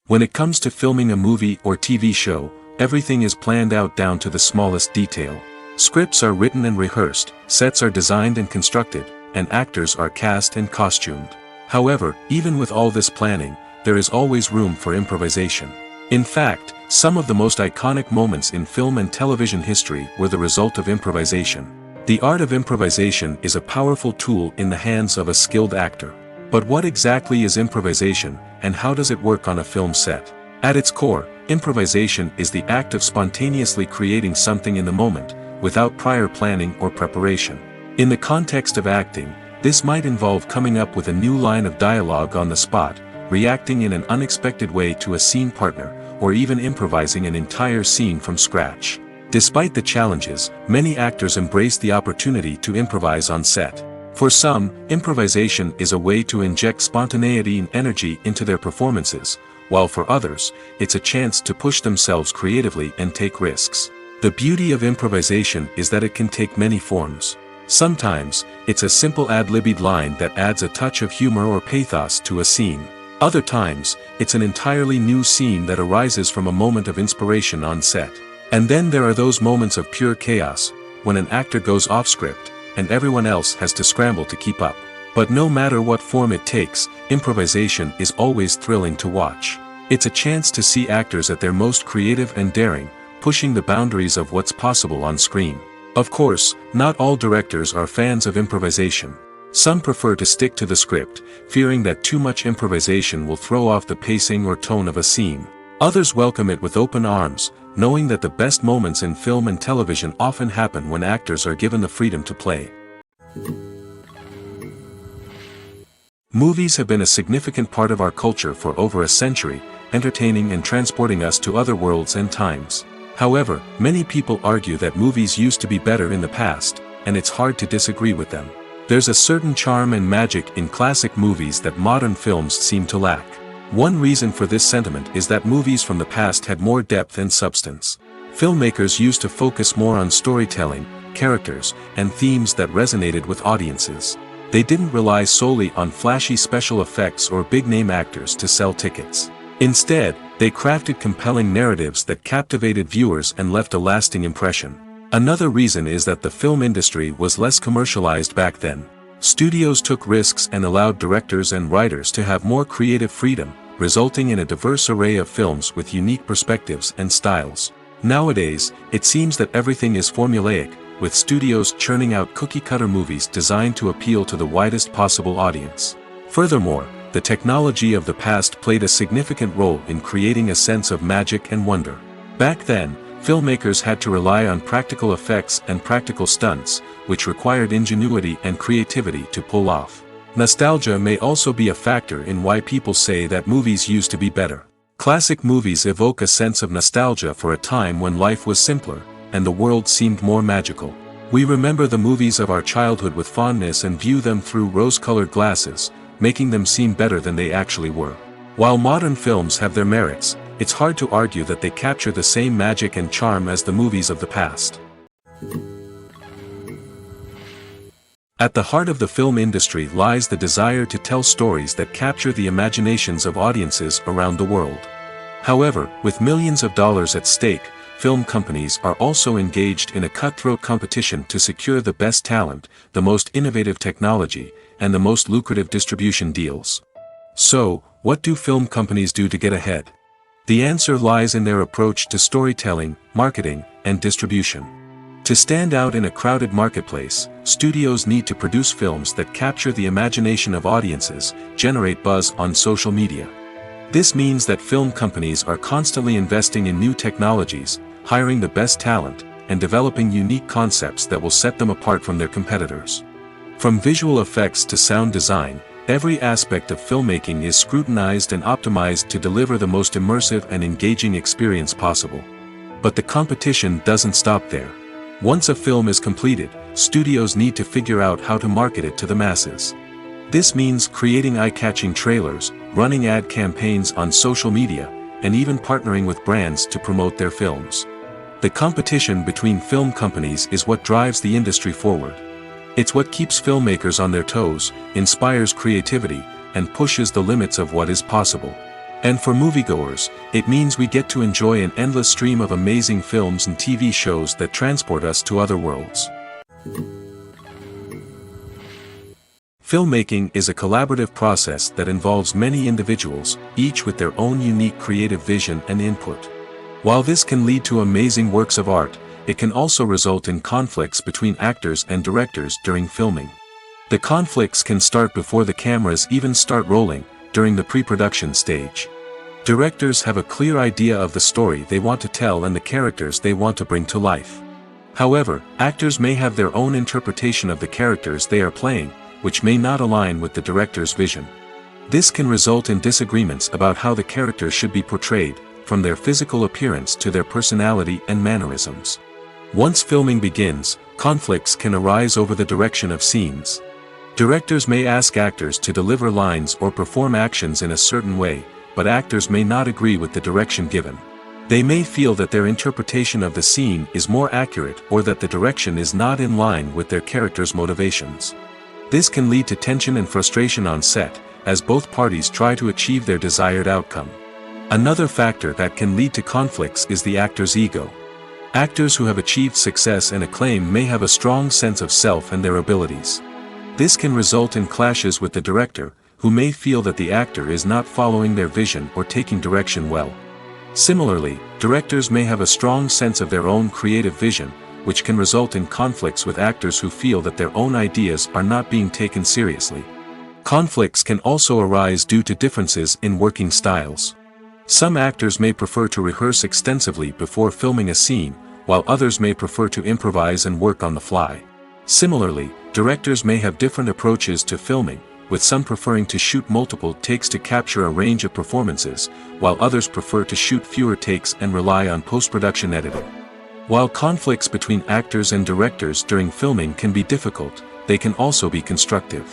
When it comes to filming a movie or TV show, everything is planned out down to the smallest detail. Scripts are written and rehearsed, sets are designed and constructed, and actors are cast and costumed. However, even with all this planning, there is always room for improvisation. In fact, some of the most iconic moments in film and television history were the result of improvisation. The art of improvisation is a powerful tool in the hands of a skilled actor. But what exactly is improvisation, and how does it work on a film set? At its core, improvisation is the act of spontaneously creating something in the moment, without prior planning or preparation. In the context of acting, this might involve coming up with a new line of dialogue on the spot, reacting in an unexpected way to a scene partner, or even improvising an entire scene from scratch. Despite the challenges, many actors embrace the opportunity to improvise on set. For some, improvisation is a way to inject spontaneity and energy into their performances, while for others, it's a chance to push themselves creatively and take risks. The beauty of improvisation is that it can take many forms. Sometimes, it's a simple ad-libbed line that adds a touch of humor or pathos to a scene. Other times, it's an entirely new scene that arises from a moment of inspiration on set. And then there are those moments of pure chaos, when an actor goes off script, and everyone else has to scramble to keep up. But no matter what form it takes, improvisation is always thrilling to watch. It's a chance to see actors at their most creative and daring, pushing the boundaries of what's possible on screen. Of course, not all directors are fans of improvisation. Some prefer to stick to the script, fearing that too much improvisation will throw off the pacing or tone of a scene. Others welcome it with open arms, knowing that the best moments in film and television often happen when actors are given the freedom to play. Movies have been a significant part of our culture for over a century, entertaining and transporting us to other worlds and times. However, many people argue that movies used to be better in the past, and it's hard to disagree with them. There's a certain charm and magic in classic movies that modern films seem to lack. One reason for this sentiment is that movies from the past had more depth and substance. Filmmakers used to focus more on storytelling, characters, and themes that resonated with audiences. They didn't rely solely on flashy special effects or big-name actors to sell tickets. Instead, they crafted compelling narratives that captivated viewers and left a lasting impression. Another reason is that the film industry was less commercialized back then. Studios took risks and allowed directors and writers to have more creative freedom, resulting in a diverse array of films with unique perspectives and styles. Nowadays, it seems that everything is formulaic, with studios churning out cookie-cutter movies designed to appeal to the widest possible audience. Furthermore, the technology of the past played a significant role in creating a sense of magic and wonder. Back then, filmmakers had to rely on practical effects and practical stunts, which required ingenuity and creativity to pull off. Nostalgia may also be a factor in why people say that movies used to be better. Classic movies evoke a sense of nostalgia for a time when life was simpler, and the world seemed more magical. We remember the movies of our childhood with fondness and view them through rose-colored glasses, making them seem better than they actually were. While modern films have their merits, it's hard to argue that they capture the same magic and charm as the movies of the past. At the heart of the film industry lies the desire to tell stories that capture the imaginations of audiences around the world. However, with millions of dollars at stake, film companies are also engaged in a cutthroat competition to secure the best talent, the most innovative technology, and the most lucrative distribution deals. So, what do film companies do to get ahead? The answer lies in their approach to storytelling, marketing, and distribution. To stand out in a crowded marketplace, studios need to produce films that capture the imagination of audiences, generate buzz on social media. This means that film companies are constantly investing in new technologies, hiring the best talent, and developing unique concepts that will set them apart from their competitors. From visual effects to sound design, every aspect of filmmaking is scrutinized and optimized to deliver the most immersive and engaging experience possible. But the competition doesn't stop there. Once a film is completed, studios need to figure out how to market it to the masses. This means creating eye-catching trailers, running ad campaigns on social media, and even partnering with brands to promote their films. The competition between film companies is what drives the industry forward. It's what keeps filmmakers on their toes, inspires creativity, and pushes the limits of what is possible. And for moviegoers, it means we get to enjoy an endless stream of amazing films and TV shows that transport us to other worlds. Filmmaking is a collaborative process that involves many individuals, each with their own unique creative vision and input. While this can lead to amazing works of art, it can also result in conflicts between actors and directors during filming. The conflicts can start before the cameras even start rolling, during the pre-production stage. Directors have a clear idea of the story they want to tell and the characters they want to bring to life. However, actors may have their own interpretation of the characters they are playing, which may not align with the director's vision. This can result in disagreements about how the characters should be portrayed, from their physical appearance to their personality and mannerisms. Once filming begins, conflicts can arise over the direction of scenes. Directors may ask actors to deliver lines or perform actions in a certain way, but actors may not agree with the direction given. They may feel that their interpretation of the scene is more accurate or that the direction is not in line with their character's motivations. This can lead to tension and frustration on set, as both parties try to achieve their desired outcome. Another factor that can lead to conflicts is the actor's ego. Actors who have achieved success and acclaim may have a strong sense of self and their abilities. This can result in clashes with the director, who may feel that the actor is not following their vision or taking direction well. Similarly, directors may have a strong sense of their own creative vision, which can result in conflicts with actors who feel that their own ideas are not being taken seriously. Conflicts can also arise due to differences in working styles. Some actors may prefer to rehearse extensively before filming a scene, while others may prefer to improvise and work on the fly. Similarly, directors may have different approaches to filming, with some preferring to shoot multiple takes to capture a range of performances, while others prefer to shoot fewer takes and rely on post-production editing. While conflicts between actors and directors during filming can be difficult, they can also be constructive.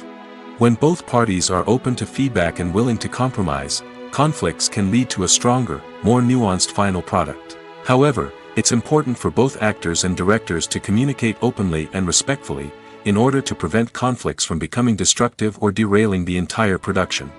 When both parties are open to feedback and willing to compromise, conflicts can lead to a stronger, more nuanced final product. However, it's important for both actors and directors to communicate openly and respectfully, in order to prevent conflicts from becoming destructive or derailing the entire production.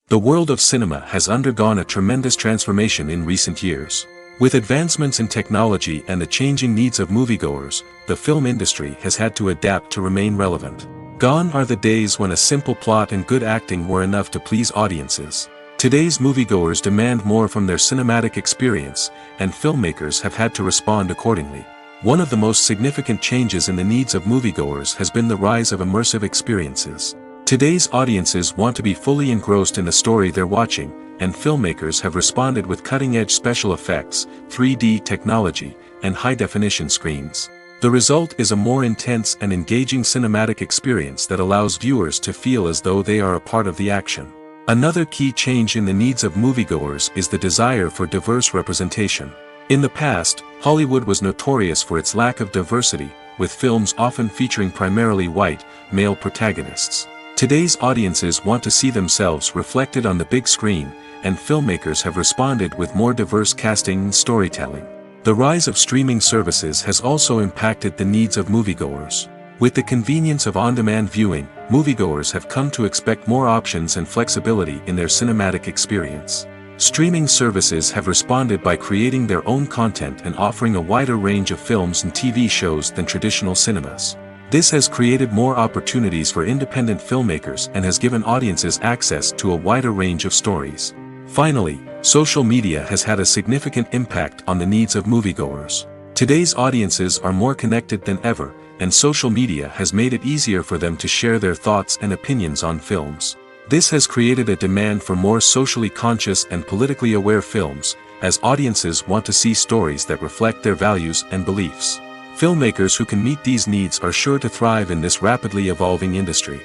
The world of cinema has undergone a tremendous transformation in recent years. With advancements in technology and the changing needs of moviegoers, the film industry has had to adapt to remain relevant. Gone are the days when a simple plot and good acting were enough to please audiences. Today's moviegoers demand more from their cinematic experience, and filmmakers have had to respond accordingly. One of the most significant changes in the needs of moviegoers has been the rise of immersive experiences. Today's audiences want to be fully engrossed in the story they're watching, and filmmakers have responded with cutting-edge special effects, 3D technology, and high-definition screens. The result is a more intense and engaging cinematic experience that allows viewers to feel as though they are a part of the action. Another key change in the needs of moviegoers is the desire for diverse representation. In the past, Hollywood was notorious for its lack of diversity, with films often featuring primarily white, male protagonists. Today's audiences want to see themselves reflected on the big screen, and filmmakers have responded with more diverse casting and storytelling. The rise of streaming services has also impacted the needs of moviegoers. With the convenience of on-demand viewing, moviegoers have come to expect more options and flexibility in their cinematic experience. Streaming services have responded by creating their own content and offering a wider range of films and TV shows than traditional cinemas. This has created more opportunities for independent filmmakers and has given audiences access to a wider range of stories. Finally, social media has had a significant impact on the needs of moviegoers. Today's audiences are more connected than ever, and social media has made it easier for them to share their thoughts and opinions on films. This has created a demand for more socially conscious and politically aware films, as audiences want to see stories that reflect their values and beliefs. Filmmakers who can meet these needs are sure to thrive in this rapidly evolving industry.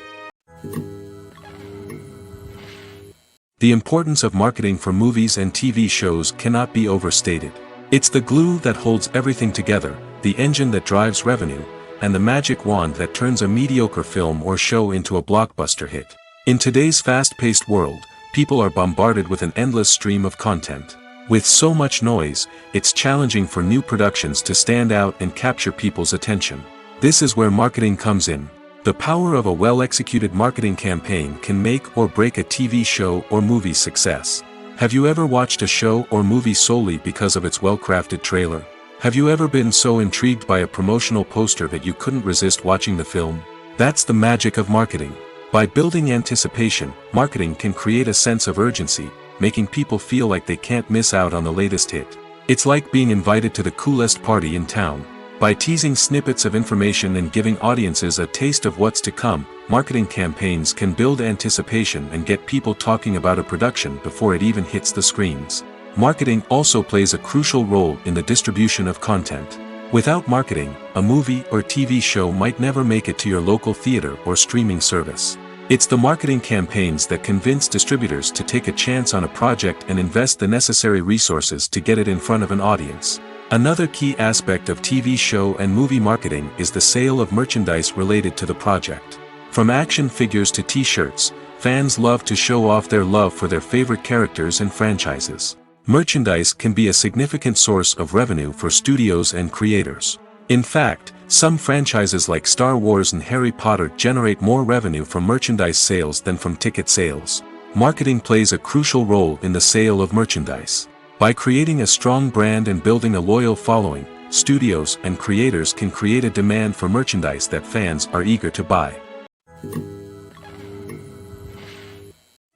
The importance of marketing for movies and TV shows cannot be overstated. It's the glue that holds everything together, the engine that drives revenue, and the magic wand that turns a mediocre film or show into a blockbuster hit. In today's fast-paced world, people are bombarded with an endless stream of content. With so much noise, it's challenging for new productions to stand out and capture people's attention. This is where marketing comes in. The power of a well-executed marketing campaign can make or break a TV show or movie's success. Have you ever watched a show or movie solely because of its well-crafted trailer? Have you ever been so intrigued by a promotional poster that you couldn't resist watching the film? That's the magic of marketing. By building anticipation, marketing can create a sense of urgency, making people feel like they can't miss out on the latest hit. It's like being invited to the coolest party in town. By teasing snippets of information and giving audiences a taste of what's to come, marketing campaigns can build anticipation and get people talking about a production before it even hits the screens. Marketing also plays a crucial role in the distribution of content. Without marketing, a movie or TV show might never make it to your local theater or streaming service. It's the marketing campaigns that convince distributors to take a chance on a project and invest the necessary resources to get it in front of an audience. Another key aspect of TV show and movie marketing is the sale of merchandise related to the project. From action figures to t-shirts, fans love to show off their love for their favorite characters and franchises. Merchandise can be a significant source of revenue for studios and creators. In fact, some franchises like Star Wars and Harry Potter generate more revenue from merchandise sales than from ticket sales. Marketing plays a crucial role in the sale of merchandise. By creating a strong brand and building a loyal following, studios and creators can create a demand for merchandise that fans are eager to buy.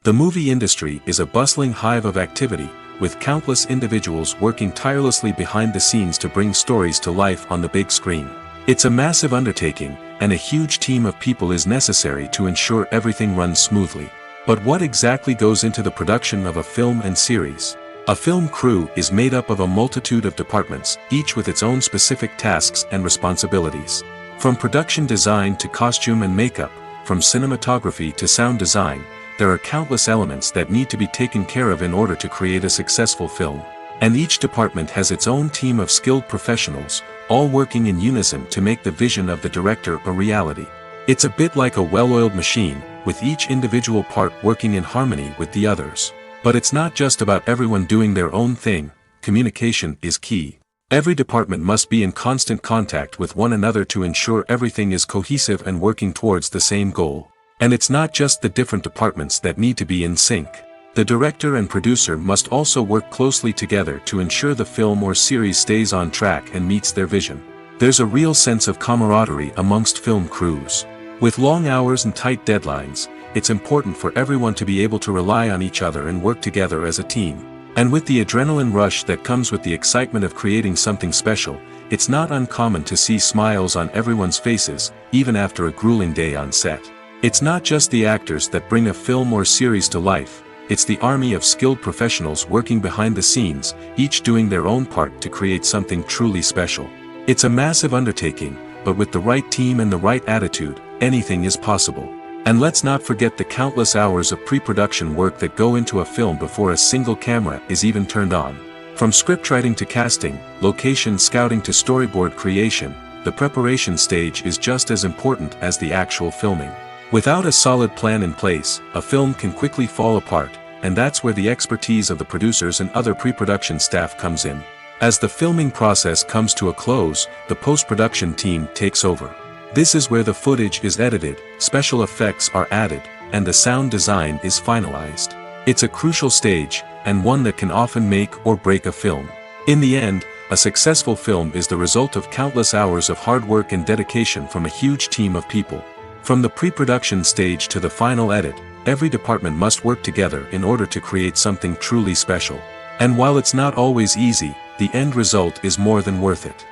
The movie industry is a bustling hive of activity, with countless individuals working tirelessly behind the scenes to bring stories to life on the big screen. It's a massive undertaking, and a huge team of people is necessary to ensure everything runs smoothly. But what exactly goes into the production of a film and series? A film crew is made up of a multitude of departments, each with its own specific tasks and responsibilities. From production design to costume and makeup, from cinematography to sound design, there are countless elements that need to be taken care of in order to create a successful film. And each department has its own team of skilled professionals, all working in unison to make the vision of the director a reality. It's a bit like a well-oiled machine, with each individual part working in harmony with the others. But it's not just about everyone doing their own thing. Communication is key. Every department must be in constant contact with one another to ensure everything is cohesive and working towards the same goal. And it's not just the different departments that need to be in sync. The director and producer must also work closely together to ensure the film or series stays on track and meets their vision. There's a real sense of camaraderie amongst film crews. With long hours and tight deadlines, it's important for everyone to be able to rely on each other and work together as a team. And with the adrenaline rush that comes with the excitement of creating something special, it's not uncommon to see smiles on everyone's faces, even after a grueling day on set. It's not just the actors that bring a film or series to life, it's the army of skilled professionals working behind the scenes, each doing their own part to create something truly special. It's a massive undertaking, but with the right team and the right attitude, anything is possible. And let's not forget the countless hours of pre-production work that go into a film before a single camera is even turned on. From scriptwriting to casting, location scouting to storyboard creation, the preparation stage is just as important as the actual filming. Without a solid plan in place, a film can quickly fall apart, and that's where the expertise of the producers and other pre-production staff comes in. As the filming process comes to a close, the post-production team takes over. This is where the footage is edited, special effects are added, and the sound design is finalized. It's a crucial stage, and one that can often make or break a film. In the end, a successful film is the result of countless hours of hard work and dedication from a huge team of people. From the pre-production stage to the final edit, every department must work together in order to create something truly special. And while it's not always easy, the end result is more than worth it.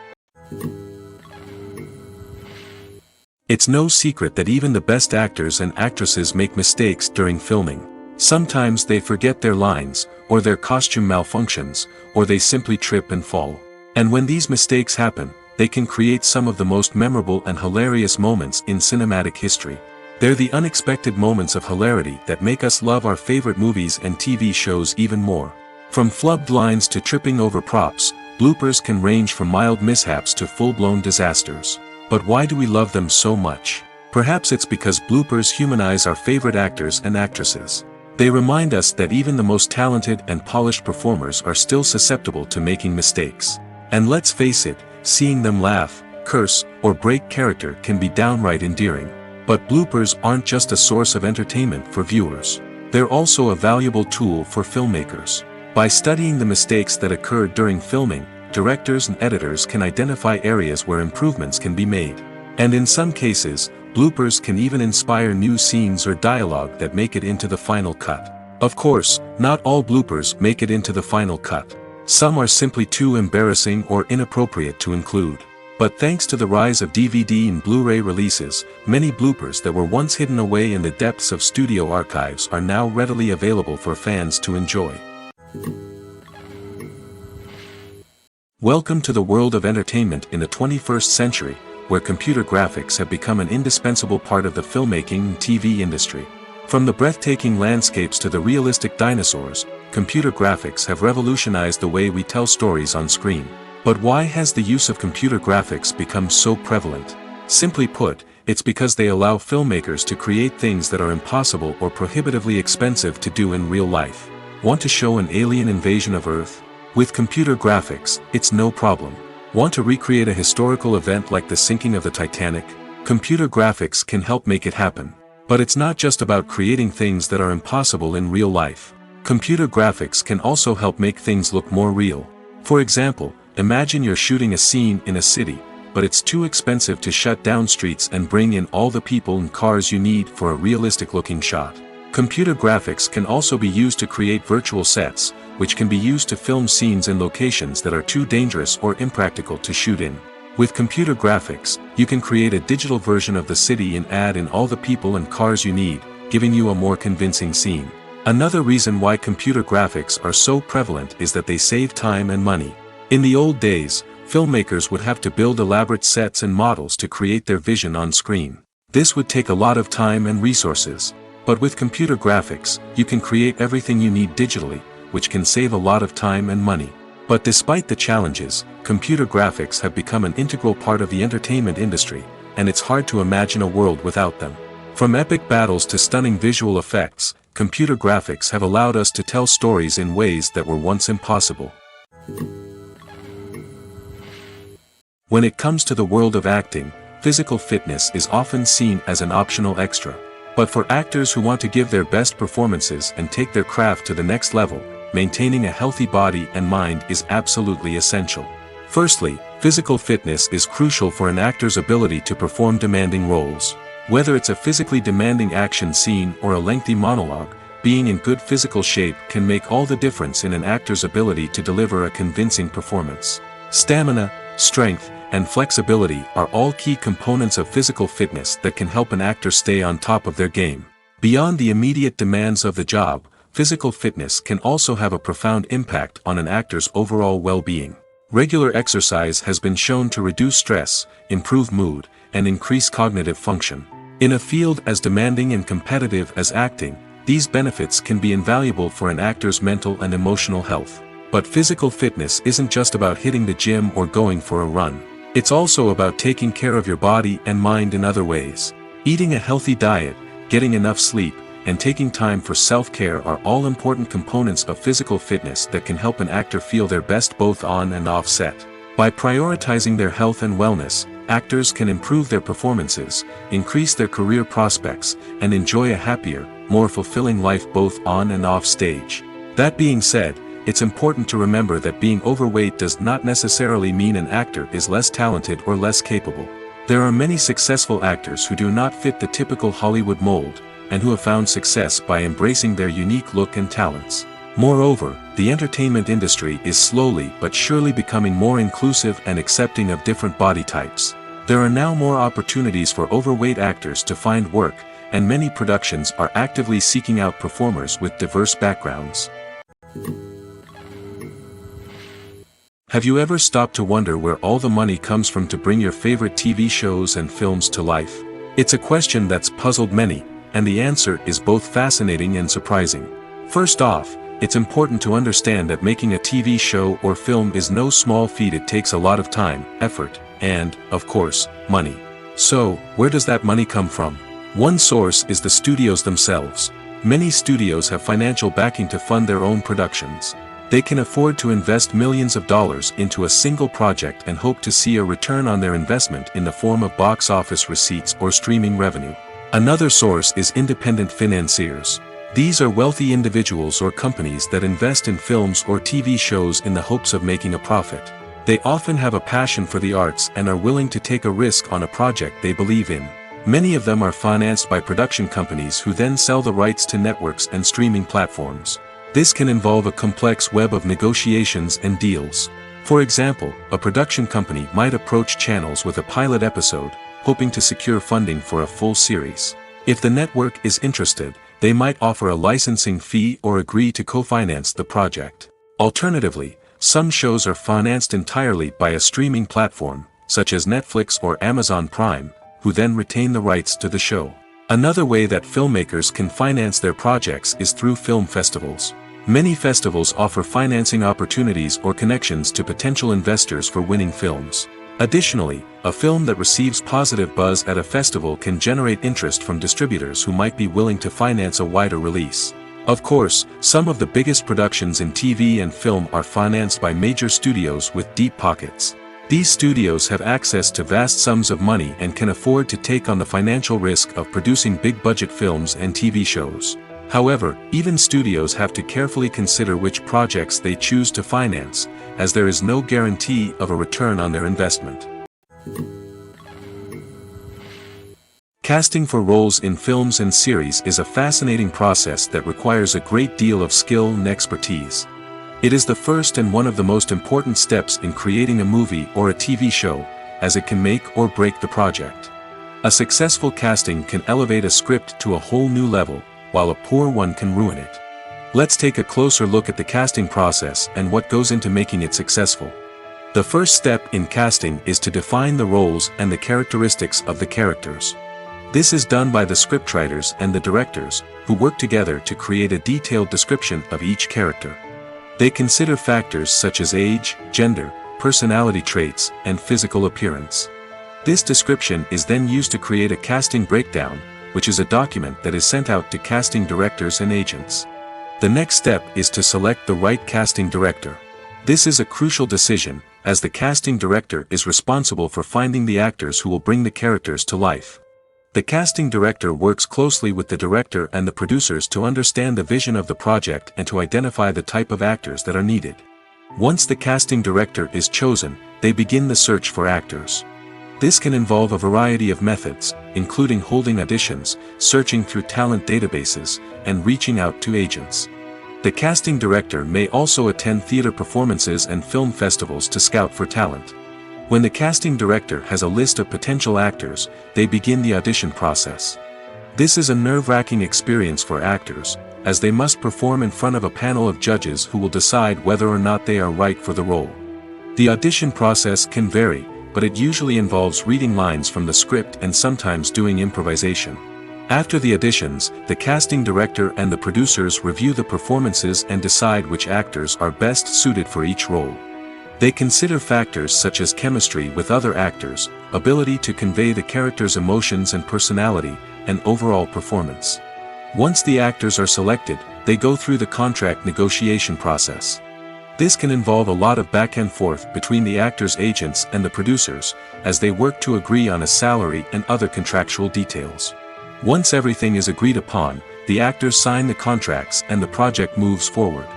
It's no secret that even the best actors and actresses make mistakes during filming. Sometimes they forget their lines, or their costume malfunctions, or they simply trip and fall. And when these mistakes happen, they can create some of the most memorable and hilarious moments in cinematic history. They're the unexpected moments of hilarity that make us love our favorite movies and TV shows even more. From flubbed lines to tripping over props, bloopers can range from mild mishaps to full-blown disasters. But why do we love them so much? Perhaps it's because bloopers humanize our favorite actors and actresses. They remind us that even the most talented and polished performers are still susceptible to making mistakes. And let's face it, seeing them laugh, curse, or break character can be downright endearing. But bloopers aren't just a source of entertainment for viewers. They're also a valuable tool for filmmakers. By studying the mistakes that occurred during filming, directors and editors can identify areas where improvements can be made. And in some cases, bloopers can even inspire new scenes or dialogue that make it into the final cut. Of course, not all bloopers make it into the final cut. Some are simply too embarrassing or inappropriate to include. But thanks to the rise of DVD and Blu-ray releases, many bloopers that were once hidden away in the depths of studio archives are now readily available for fans to enjoy. Welcome to the world of entertainment in the 21st century, where computer graphics have become an indispensable part of the filmmaking and TV industry. From the breathtaking landscapes to the realistic dinosaurs, computer graphics have revolutionized the way we tell stories on screen. But why has the use of computer graphics become so prevalent? Simply put, it's because they allow filmmakers to create things that are impossible or prohibitively expensive to do in real life. Want to show an alien invasion of Earth? With computer graphics, it's no problem. Want to recreate a historical event like the sinking of the Titanic? Computer graphics can help make it happen. But it's not just about creating things that are impossible in real life. Computer graphics can also help make things look more real. For example, imagine you're shooting a scene in a city, but it's too expensive to shut down streets and bring in all the people and cars you need for a realistic-looking shot. Computer graphics can also be used to create virtual sets, which can be used to film scenes in locations that are too dangerous or impractical to shoot in. With computer graphics, you can create a digital version of the city and add in all the people and cars you need, giving you a more convincing scene. Another reason why computer graphics are so prevalent is that they save time and money. In the old days, filmmakers would have to build elaborate sets and models to create their vision on screen. This would take a lot of time and resources. But with computer graphics, you can create everything you need digitally, which can save a lot of time and money. But despite the challenges, computer graphics have become an integral part of the entertainment industry, and it's hard to imagine a world without them. From epic battles to stunning visual effects, computer graphics have allowed us to tell stories in ways that were once impossible. When it comes to the world of acting, physical fitness is often seen as an optional extra. But for actors who want to give their best performances and take their craft to the next level, maintaining a healthy body and mind is absolutely essential. Firstly, physical fitness is crucial for an actor's ability to perform demanding roles. Whether it's a physically demanding action scene or a lengthy monologue, being in good physical shape can make all the difference in an actor's ability to deliver a convincing performance. Stamina, strength, and flexibility are all key components of physical fitness that can help an actor stay on top of their game. Beyond the immediate demands of the job, physical fitness can also have a profound impact on an actor's overall well-being. Regular exercise has been shown to reduce stress, improve mood, and increase cognitive function. In a field as demanding and competitive as acting, these benefits can be invaluable for an actor's mental and emotional health. But physical fitness isn't just about hitting the gym or going for a run. It's also about taking care of your body and mind in other ways. Eating a healthy diet, getting enough sleep, and taking time for self-care are all important components of physical fitness that can help an actor feel their best both on and off set. By prioritizing their health and wellness, actors can improve their performances, increase their career prospects, and enjoy a happier, more fulfilling life both on and off stage. That being said, it's important to remember that being overweight does not necessarily mean an actor is less talented or less capable. There are many successful actors who do not fit the typical Hollywood mold, and who have found success by embracing their unique look and talents. Moreover, the entertainment industry is slowly but surely becoming more inclusive and accepting of different body types. There are now more opportunities for overweight actors to find work, and many productions are actively seeking out performers with diverse backgrounds. Have you ever stopped to wonder where all the money comes from to bring your favorite TV shows and films to life? It's a question that's puzzled many, and the answer is both fascinating and surprising. First off, it's important to understand that making a TV show or film is no small feat. It takes a lot of time, effort, and, of course, money. So, where does that money come from? One source is the studios themselves. Many studios have financial backing to fund their own productions. They can afford to invest millions of dollars into a single project and hope to see a return on their investment in the form of box office receipts or streaming revenue. Another source is independent financiers. These are wealthy individuals or companies that invest in films or TV shows in the hopes of making a profit. They often have a passion for the arts and are willing to take a risk on a project they believe in. Many of them are financed by production companies who then sell the rights to networks and streaming platforms. This can involve a complex web of negotiations and deals. For example, a production company might approach channels with a pilot episode, hoping to secure funding for a full series. If the network is interested, they might offer a licensing fee or agree to co-finance the project. Alternatively, some shows are financed entirely by a streaming platform, such as Netflix or Amazon Prime, who then retain the rights to the show. Another way that filmmakers can finance their projects is through film festivals. Many festivals offer financing opportunities or connections to potential investors for winning films. Additionally, a film that receives positive buzz at a festival can generate interest from distributors who might be willing to finance a wider release. Of course, some of the biggest productions in TV and film are financed by major studios with deep pockets. These studios have access to vast sums of money and can afford to take on the financial risk of producing big-budget films and TV shows. However, even studios have to carefully consider which projects they choose to finance, as there is no guarantee of a return on their investment. Casting for roles in films and series is a fascinating process that requires a great deal of skill and expertise. It is the first and one of the most important steps in creating a movie or a TV show, as it can make or break the project. A successful casting can elevate a script to a whole new level, while a poor one can ruin it. Let's take a closer look at the casting process and what goes into making it successful. The first step in casting is to define the roles and the characteristics of the characters. This is done by the scriptwriters and the directors, who work together to create a detailed description of each character. They consider factors such as age, gender, personality traits, and physical appearance. This description is then used to create a casting breakdown, which is a document that is sent out to casting directors and agents. The next step is to select the right casting director. This is a crucial decision, as the casting director is responsible for finding the actors who will bring the characters to life. The casting director works closely with the director and the producers to understand the vision of the project and to identify the type of actors that are needed. Once the casting director is chosen, they begin the search for actors. This can involve a variety of methods, including holding auditions, searching through talent databases, and reaching out to agents. The casting director may also attend theater performances and film festivals to scout for talent. When the casting director has a list of potential actors, they begin the audition process. This is a nerve-wracking experience for actors, as they must perform in front of a panel of judges who will decide whether or not they are right for the role. The audition process can vary, but it usually involves reading lines from the script and sometimes doing improvisation. After the auditions, the casting director and the producers review the performances and decide which actors are best suited for each role. They consider factors such as chemistry with other actors, ability to convey the character's emotions and personality, and overall performance. Once the actors are selected, they go through the contract negotiation process. This can involve a lot of back and forth between the actors' agents and the producers, as they work to agree on a salary and other contractual details. Once everything is agreed upon, the actors sign the contracts and the project moves forward.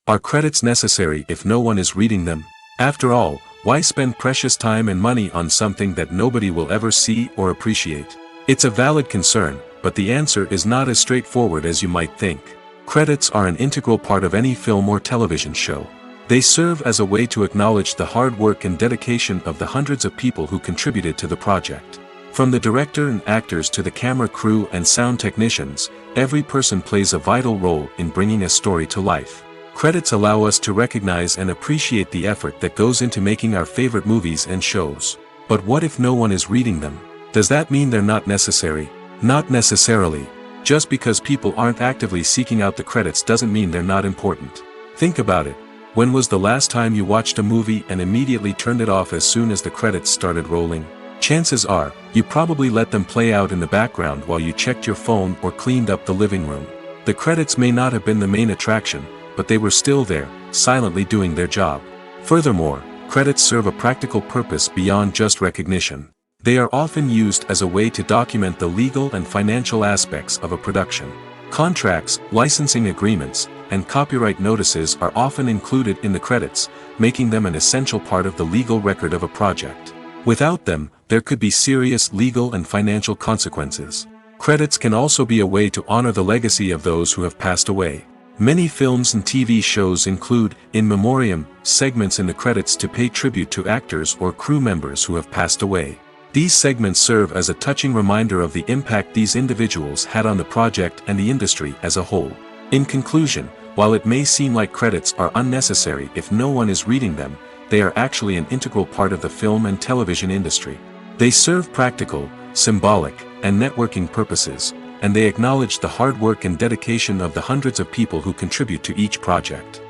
Are credits necessary if no one is reading them? After all, why spend precious time and money on something that nobody will ever see or appreciate? It's a valid concern, but the answer is not as straightforward as you might think. Credits are an integral part of any film or television show. They serve as a way to acknowledge the hard work and dedication of the hundreds of people who contributed to the project. From the director and actors to the camera crew and sound technicians, every person plays a vital role in bringing a story to life. Credits allow us to recognize and appreciate the effort that goes into making our favorite movies and shows. But what if no one is reading them? Does that mean they're not necessary? Not necessarily. Just because people aren't actively seeking out the credits doesn't mean they're not important. Think about it. When was the last time you watched a movie and immediately turned it off as soon as the credits started rolling? Chances are, you probably let them play out in the background while you checked your phone or cleaned up the living room. The credits may not have been the main attraction, but they were still there, silently doing their job. Furthermore, credits serve a practical purpose beyond just recognition. They are often used as a way to document the legal and financial aspects of a production. Contracts, licensing agreements, and copyright notices are often included in the credits, making them an essential part of the legal record of a project. Without them, there could be serious legal and financial consequences. Credits can also be a way to honor the legacy of those who have passed away. Many films and TV shows include, in memoriam, segments in the credits to pay tribute to actors or crew members who have passed away. These segments serve as a touching reminder of the impact these individuals had on the project and the industry as a whole. In conclusion, while it may seem like credits are unnecessary if no one is reading them, they are actually an integral part of the film and television industry. They serve practical, symbolic, and networking purposes, and they acknowledge the hard work and dedication of the hundreds of people who contribute to each project.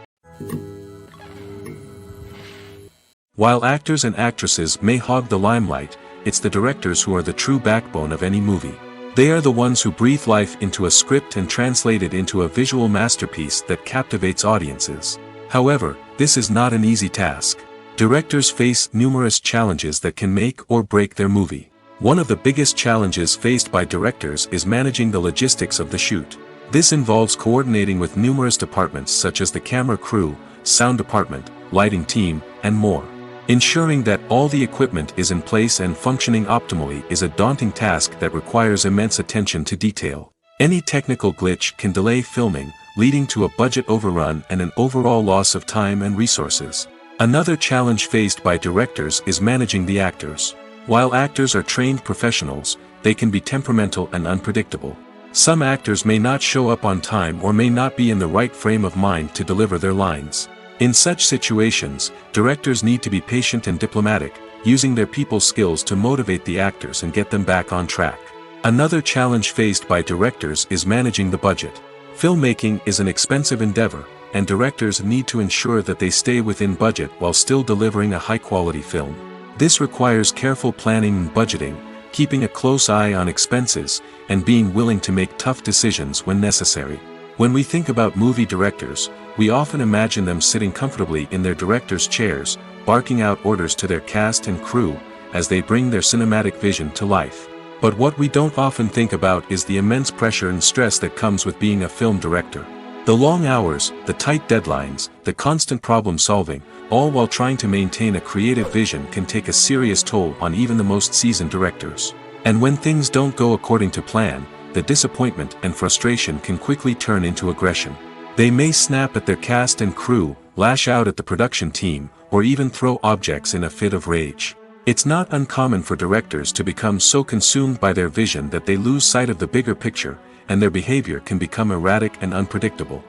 While actors and actresses may hog the limelight, it's the directors who are the true backbone of any movie. They are the ones who breathe life into a script and translate it into a visual masterpiece that captivates audiences. However, this is not an easy task. Directors face numerous challenges that can make or break their movie. One of the biggest challenges faced by directors is managing the logistics of the shoot. This involves coordinating with numerous departments such as the camera crew, sound department, lighting team, and more. Ensuring that all the equipment is in place and functioning optimally is a daunting task that requires immense attention to detail. Any technical glitch can delay filming, leading to a budget overrun and an overall loss of time and resources. Another challenge faced by directors is managing the actors. While actors are trained professionals, they can be temperamental and unpredictable. Some actors may not show up on time or may not be in the right frame of mind to deliver their lines. In such situations, directors need to be patient and diplomatic, using their people skills to motivate the actors and get them back on track. Another challenge faced by directors is managing the budget. Filmmaking is an expensive endeavor, and directors need to ensure that they stay within budget while still delivering a high-quality film. This requires careful planning and budgeting, keeping a close eye on expenses, and being willing to make tough decisions when necessary. When we think about movie directors, we often imagine them sitting comfortably in their director's chairs, barking out orders to their cast and crew, as they bring their cinematic vision to life. But what we don't often think about is the immense pressure and stress that comes with being a film director. The long hours, the tight deadlines, the constant problem solving, all while trying to maintain a creative vision can take a serious toll on even the most seasoned directors. And when things don't go according to plan, the disappointment and frustration can quickly turn into aggression. They may snap at their cast and crew, lash out at the production team, or even throw objects in a fit of rage. It's not uncommon for directors to become so consumed by their vision that they lose sight of the bigger picture, and their behavior can become erratic and unpredictable.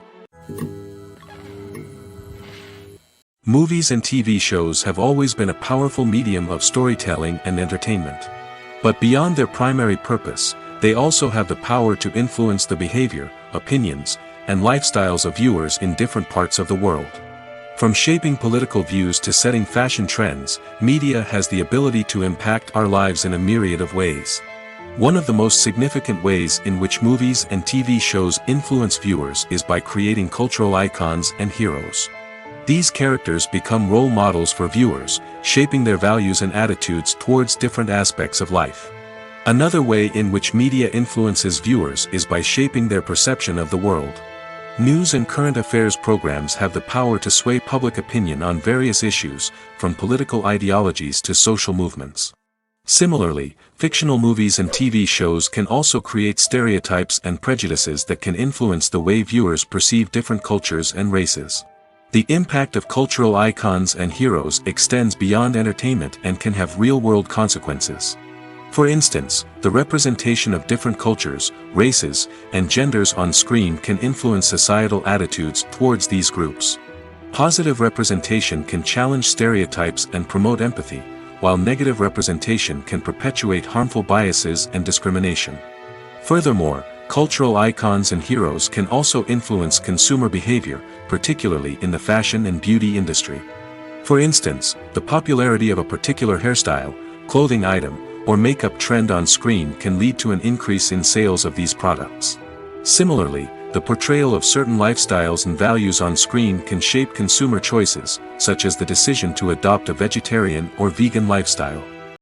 Movies and TV shows have always been a powerful medium of storytelling and entertainment. But beyond their primary purpose, they also have the power to influence the behavior, opinions, and lifestyles of viewers in different parts of the world. From shaping political views to setting fashion trends, media has the ability to impact our lives in a myriad of ways. One of the most significant ways in which movies and TV shows influence viewers is by creating cultural icons and heroes. These characters become role models for viewers, shaping their values and attitudes towards different aspects of life. Another way in which media influences viewers is by shaping their perception of the world. News and current affairs programs have the power to sway public opinion on various issues, from political ideologies to social movements. Similarly, fictional movies and TV shows can also create stereotypes and prejudices that can influence the way viewers perceive different cultures and races. The impact of cultural icons and heroes extends beyond entertainment and can have real-world consequences. For instance, the representation of different cultures, races, and genders on screen can influence societal attitudes towards these groups. Positive representation can challenge stereotypes and promote empathy, while negative representation can perpetuate harmful biases and discrimination. Furthermore, cultural icons and heroes can also influence consumer behavior, particularly in the fashion and beauty industry. For instance, the popularity of a particular hairstyle, clothing item, or makeup trend on screen can lead to an increase in sales of these products. Similarly, the portrayal of certain lifestyles and values on screen can shape consumer choices, such as the decision to adopt a vegetarian or vegan lifestyle.